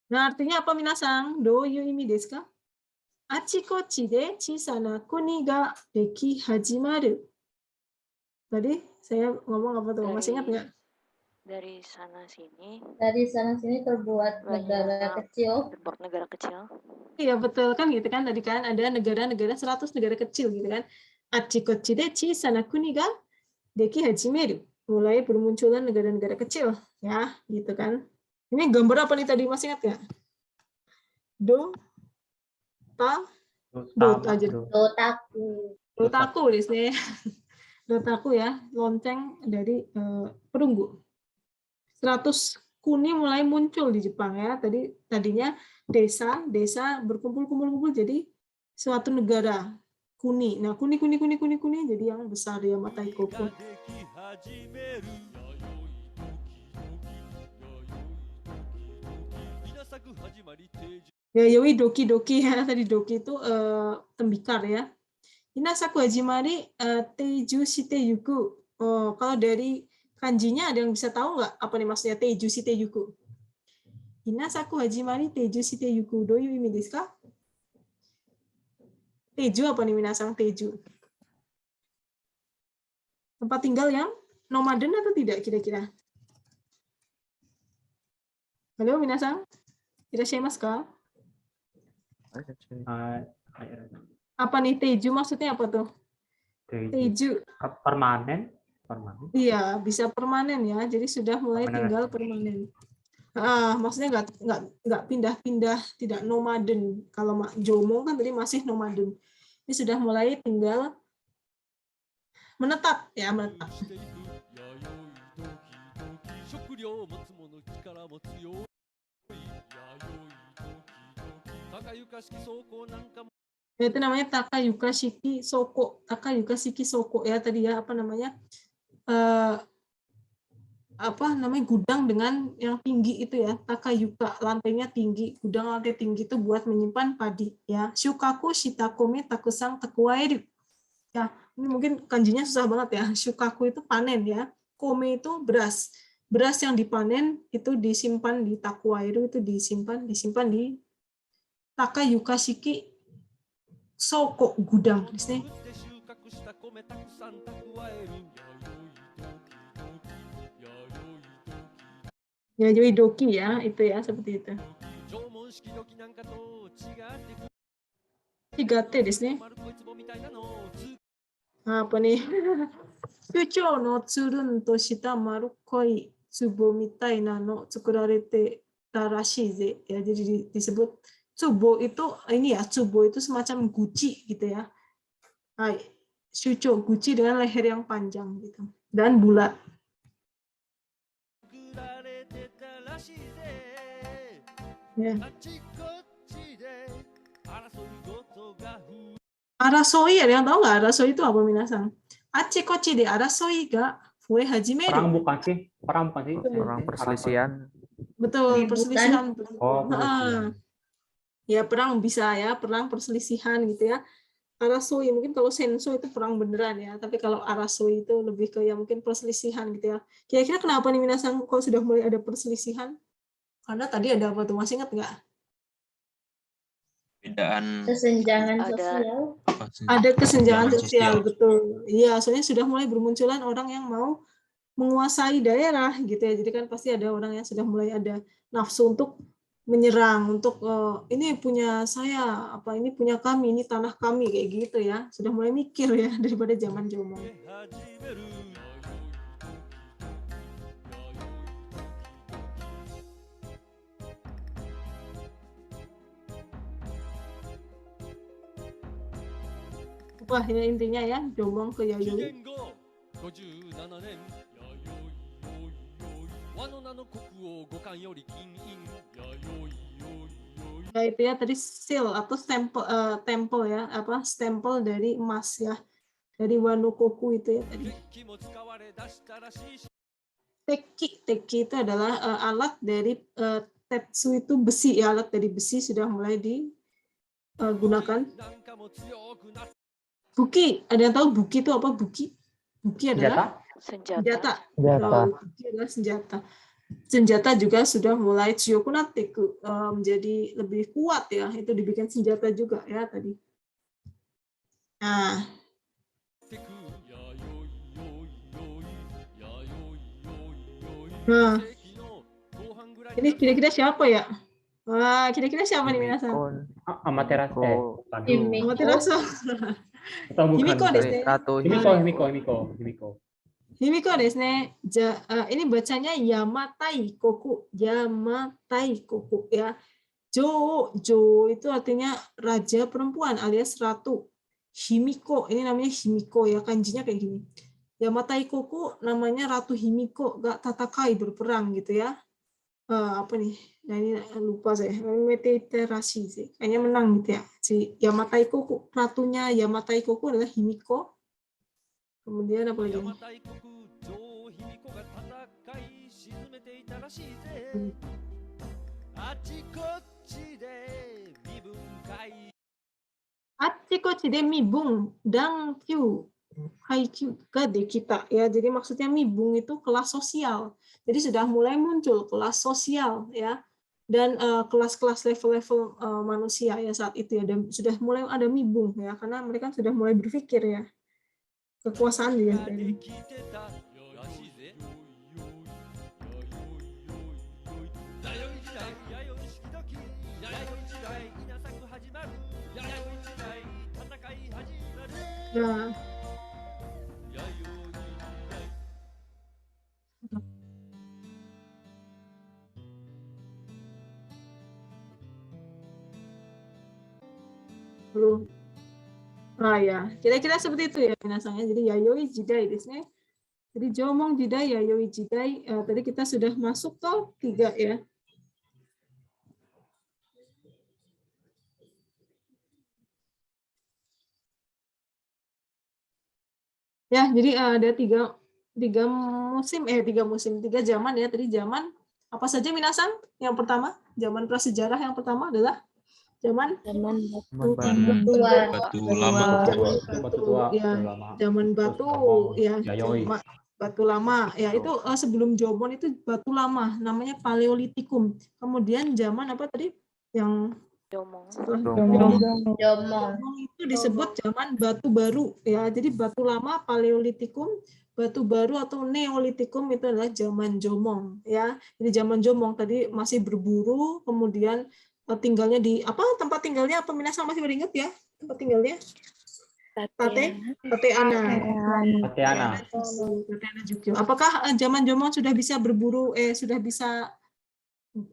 Nah, artinya apa minasang? Doyu imi desu ka? Achikochi de chisana kuni ga deki hajimaru. Tadi saya ngomong apa tuh? Masih ingat nggak? Dari sana sini Dari sana sini terbuat negara kecil. terbuat negara kecil. Iya betul kan gitu kan, tadi kan ada negara-negara 100 negara kecil gitu kan. Achikochi de chisana kuni ga deki hajimeru. Mulai bermunculan negara-negara kecil ya, gitu kan. Ini gambar apa nih tadi, masih ingat nggak? Dotaku di sini. Dotaku ya, lonceng dari perunggu. 100 kuni mulai muncul di Jepang ya. Tadinya desa berkumpul jadi suatu negara kuni. Nah, kuni jadi yang besar ya, Matai Koko. Yayoi doki ya, tadi doki itu tembikar ya. Inasaku hajimari teiju shite yuku. Oh, kalau dari kanjinya ada yang bisa tahu nggak apa nih maksudnya teiju shite yuku? Inasaku hajimari teiju shite yuku. Doyu imi desu ka? Teju apa nih minasang, teju? Tempat tinggal yang nomaden atau tidak kira-kira? Halo minasang? Irashimasu ka? Apa nih teju, maksudnya apa tuh? Teju. Permanen. Iya, bisa permanen ya. Jadi sudah mulai tinggal permanen. Maksudnya nggak pindah-pindah, tidak nomaden. Kalau Jomo kan tadi masih nomaden. Ini sudah mulai tinggal menetap ya, menetap. Ya, itu namanya Takayuka Shiki Soko. Takayuka Shiki Soko ya tadi ya, apa namanya? Gudang dengan yang tinggi itu ya, Takayuka, lantainya tinggi, gudang lantai tinggi itu buat menyimpan padi ya. Shukaku shitakome takusang takuaeru. Ya, ini mungkin kanjinya susah banget ya. Shukaku itu panen ya. Kome itu beras. Beras yang dipanen itu disimpan di takuaeru, itu disimpan di Takayuka Shiki Soko, gudang di sini. Ya, jadi doki ya, itu ya, seperti itu. 3T di sini. Apa nih? Kyuchou no tsurun to shita marukoi tsubo mitai na no tsukurarete tarashii ze. Ya, jadi disebut tsubo itu ini ya, tsubo itu semacam guci gitu ya. Hai, Kyuchou guci dengan leher yang panjang gitu dan bulat. Ya. Arasoi, ada yang tahu nggak arasoi itu apa minasang? Achikochi de arasoi ga fue hajimeru. Perang bukan sih? Perang perselisihan. Betul, perselisihan. Oh, perselisihan. Ya, perang bisa ya, perang perselisihan gitu ya. Arasoi mungkin kalau senso itu perang beneran ya, tapi kalau arasoi itu lebih ke ya mungkin perselisihan gitu ya. Kira-kira kenapa nih minasang kalau sudah mulai ada perselisihan? Karena tadi ada apa tuh, masih ingat nggak? Kesenjangan sosial. Ada kesenjangan sosial, betul. Iya, soalnya sudah mulai bermunculan orang yang mau menguasai daerah gitu ya. Jadi kan pasti ada orang yang sudah mulai ada nafsu untuk menyerang, untuk ini punya saya, apa ini punya kami, ini tanah kami kayak gitu ya. Sudah mulai mikir ya daripada zaman Jomo. Wah, ya intinya ya, jomong ke yayoi. Nah, itu ya tadi seal atau stempel ya, apa stempel dari emas ya, dari wanokoku itu ya tadi. Teki itu adalah alat dari tetsu itu besi ya, alat dari besi sudah mulai digunakan. Buki, ada yang tahu buki itu apa? Buki adalah senjata. Buki adalah senjata. Senjata juga sudah mulai chiyokunateku, menjadi lebih kuat ya, itu dibikin senjata juga ya tadi. Nah, ini kira-kira siapa ya? Wah, kira-kira siapa nih minasan? Amaterasu. Amaterasu. Atau bukan? Himiko desu. Himiko. Himiko desu ne. Ini bacanya Yamatai Koku. Yamatai Koku ya. Jo itu artinya raja perempuan alias ratu. Himiko, ini namanya Himiko ya, kanjinya kayak gini. Yamatai Koku namanya Ratu Himiko, gak tatakai berperang gitu ya. Apa nih? Nah ini lupa saya. Meteiterashi sih. Kayaknya menang gitu ya. Si Yamatai Koku, ratunya Yamatai Koku adalah Himiko. Kemudian apa lagi? Achikochi de mibung dangkyu haikyu ga dekita ya. Jadi maksudnya mibung itu kelas sosial. Jadi sudah mulai muncul kelas sosial ya. Dan kelas-kelas level-level manusia ya saat itu ya, dan sudah mulai ada mibung ya, karena mereka sudah mulai berpikir ya. Kekuasaan juga tadi. Nah, ya, kira-kira seperti itu ya minasanya. Jadi yayoi jidai desu ne. Jadi jomong jidai, yayoi jidai. Tadi kita sudah masuk ke 3 ya. Ya, jadi ada tiga zaman ya. Tadi zaman apa saja minasan? Yang pertama, zaman prasejarah yang pertama adalah zaman Batu lama. Zaman batu ya, batu lama ya, itu sebelum Jomon itu batu lama namanya Paleolitikum. Kemudian zaman apa tadi yang Jomong itu disebut zaman batu baru ya. Jadi batu lama Paleolitikum, batu baru atau Neolitikum itu adalah zaman Jomong ya. Jadi zaman Jomong tadi masih berburu, kemudian tinggalnya di apa, tempat tinggalnya apa minasan masih beringat ya tempat tinggalnya? Tateana Jukyo. Apakah zaman Jomon sudah bisa berburu, sudah bisa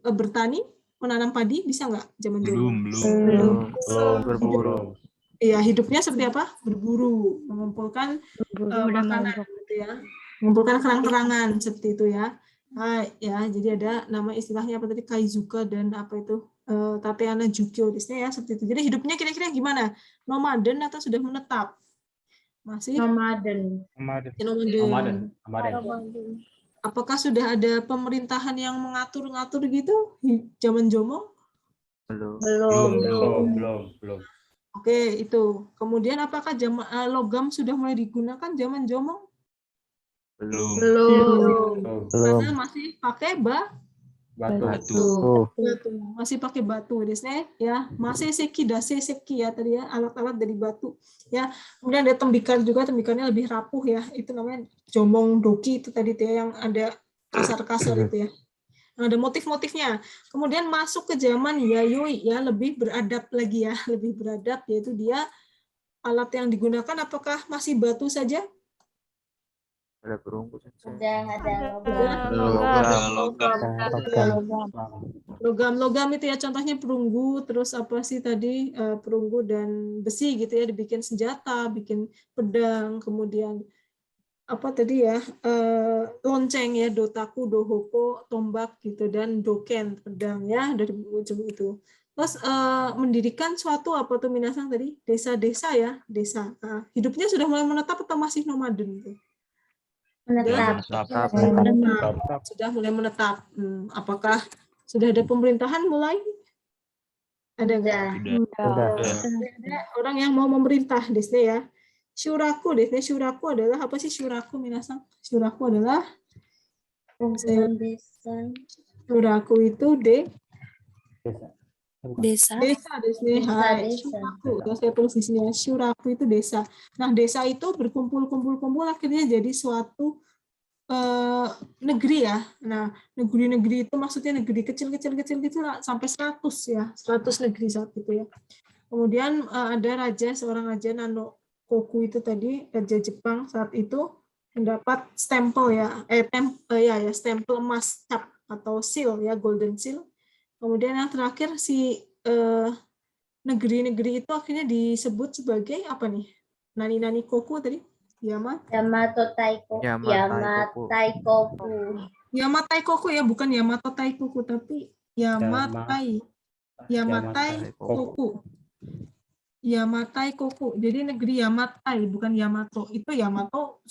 bertani, menanam padi, bisa nggak zaman Jomon? Belum berburu. Iya, hidupnya seperti apa? Berburu, mengumpulkan makanan gitu ya, mengumpulkan kerang-kerangan seperti itu ya. Nah, ya, jadi ada nama istilahnya apa tadi, Kaizuka dan apa itu Tateana Jukyo ya, seperti itu. Jadi hidupnya kira-kira gimana? Nomaden atau sudah menetap? Masih nomaden. Apakah sudah ada pemerintahan yang mengatur-ngatur gitu zaman Jomong? Belum. Oke, itu. Kemudian apakah logam sudah mulai digunakan zaman Jomong? Belum. Karena masih pakai Batu. Masih pakai batu ya, masih seki ya tadi ya, alat-alat dari batu ya. Kemudian ada tembikar juga, tembikarnya lebih rapuh ya, itu namanya jomong doki itu tadi ya, yang ada kasar-kasar itu ya, yang ada motif-motifnya. Kemudian masuk ke zaman yayoi ya, lebih beradab lagi ya, lebih beradab, yaitu dia alat yang digunakan apakah masih batu saja? Ada perunggu sensei. Udah ada Logam. Logam itu ya contohnya perunggu, terus apa sih tadi perunggu dan besi gitu ya, dibikin senjata, bikin pedang, kemudian apa tadi ya, lonceng ya, dotaku, dohoko, tombak gitu, dan doken, pedang ya, dari ujung itu. Terus mendirikan suatu apa tuh minasang tadi, desa-desa ya, desa. Nah, hidupnya sudah mulai menetap atau masih nomaden tuh? menetap. Sudah mulai menetap. Apakah sudah ada pemerintahan mulai? Ada nggak? Ada orang yang mau memerintah desne ya. Syuraku desne, syuraku adalah apa sih syuraku minasang? Syuraku adalah Kumpulan desa. syuraku itu Desa. desa desne. Hai, Desa. syuraku. Ya, saya tulis di sini ya. Syuraku itu desa. Nah, desa itu berkumpul akhirnya jadi suatu negeri ya. Nah, negeri-negeri itu maksudnya negeri kecil-kecil sampai 100 ya, 100 negeri saat itu ya. Kemudian ada seorang raja Nanokoku itu tadi, raja Jepang saat itu mendapat stempel ya, stempel emas cap atau seal ya, golden seal. Kemudian yang terakhir si negeri-negeri itu akhirnya disebut sebagai apa nih? Nani Koku tadi? Yamato Taikoku. Yamatai Koku ya, bukan Yamato Taikoku, tapi Yamatai Koku. Yamatai Koku. Jadi negeri Yamatai, bukan Yamato. Itu Yamato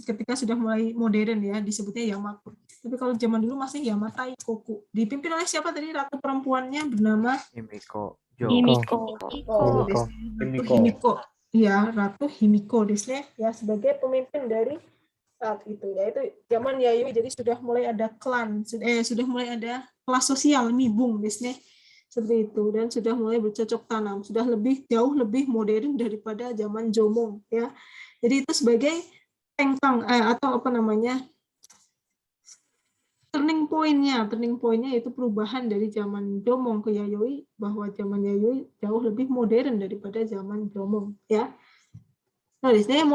ketika sudah mulai modern ya, disebutnya Yamato. Tapi kalau zaman dulu masih Yamatai Koku. Dipimpin oleh siapa tadi ratu perempuannya bernama Himiko. Himiko. Ya, Ratu Himiko desne ya, sebagai pemimpin dari saat itu, yaitu zaman Yayoi. Jadi sudah mulai ada klan, sudah mulai ada kelas sosial mibung desne seperti itu, dan sudah mulai bercocok tanam, sudah jauh lebih modern daripada zaman Jomon ya. Jadi itu sebagai tengkang atau apa namanya, turning point-nya yaitu perubahan dari zaman Jomon ke Yayoi, bahwa zaman Yayoi jauh lebih modern daripada zaman Jomon ya. Nah, di sini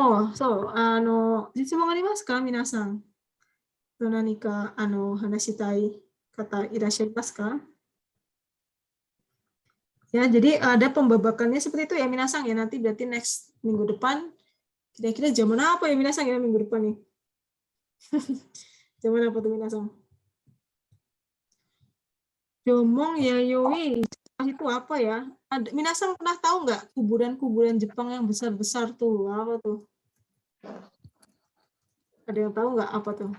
jitsu mo arimasu ka minasan? Nanika hanashitai kata irashimasu ka? Ya, jadi ada pembabakannya seperti itu ya minasang ya. Nanti berarti next minggu depan kira-kira zaman apa ya minasang ya minggu depan nih? Zaman apa tuh minasang? Jomon Yayoi itu apa ya? Minasang pernah tahu nggak kuburan-kuburan Jepang yang besar-besar tuh? Apa tuh? Ada yang tahu nggak apa tuh?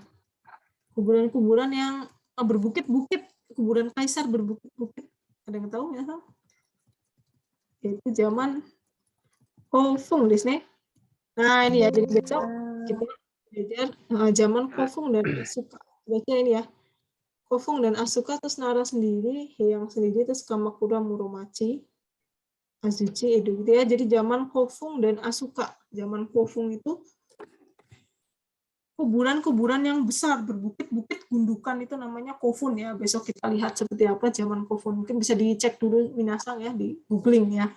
Kuburan-kuburan yang berbukit-bukit, kuburan kaisar berbukit-bukit. Ada yang tahu minasang? Itu zaman Kofung desne. Nah, ini ya, jadi besok kita belajar zaman Kofung dan Asuka. Baca ini ya. Kofung dan Asuka, terus Nara sendiri, Heian sendiri, terus Kamakura Muromachi, Azuchi, Edo gitu ya. Jadi zaman Kofung dan Asuka. Zaman Kofung itu kuburan-kuburan yang besar, berbukit-bukit, gundukan, itu namanya Kofun ya. Besok kita lihat seperti apa zaman Kofun. Mungkin bisa dicek dulu minasang ya, di googling ya.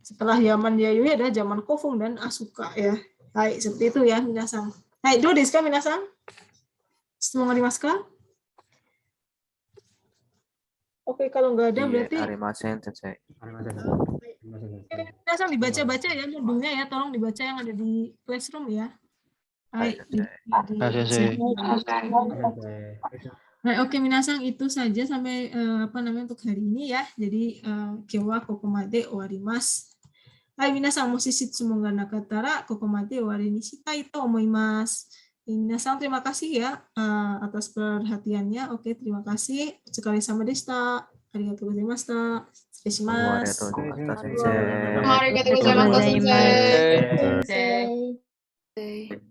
Setelah zaman Yayoi ada zaman Kofun dan Asuka ya. Hai, seperti itu ya minasang. Hai, do desu ka minasang? Semoga dimaskah? Oke, kalau nggak ada berarti Arimasen sensei. langsung dibaca-baca ya modulnya ya, tolong dibaca yang ada di Classroom ya. Hai. Nah, oke minasang, itu saja sampai untuk hari ini ya. Jadi kyowa kokomade owarimasu. Hai minasang, moshishitsu ga nakatara kokomade owari ni shitai to omoimasu. Minasang, terima kasih ya atas perhatiannya. Oke, terima kasih. Sekali sama desta. Arigatou gozaimashita.失礼します。Arigatou gozaimasu, sensei. Sensei.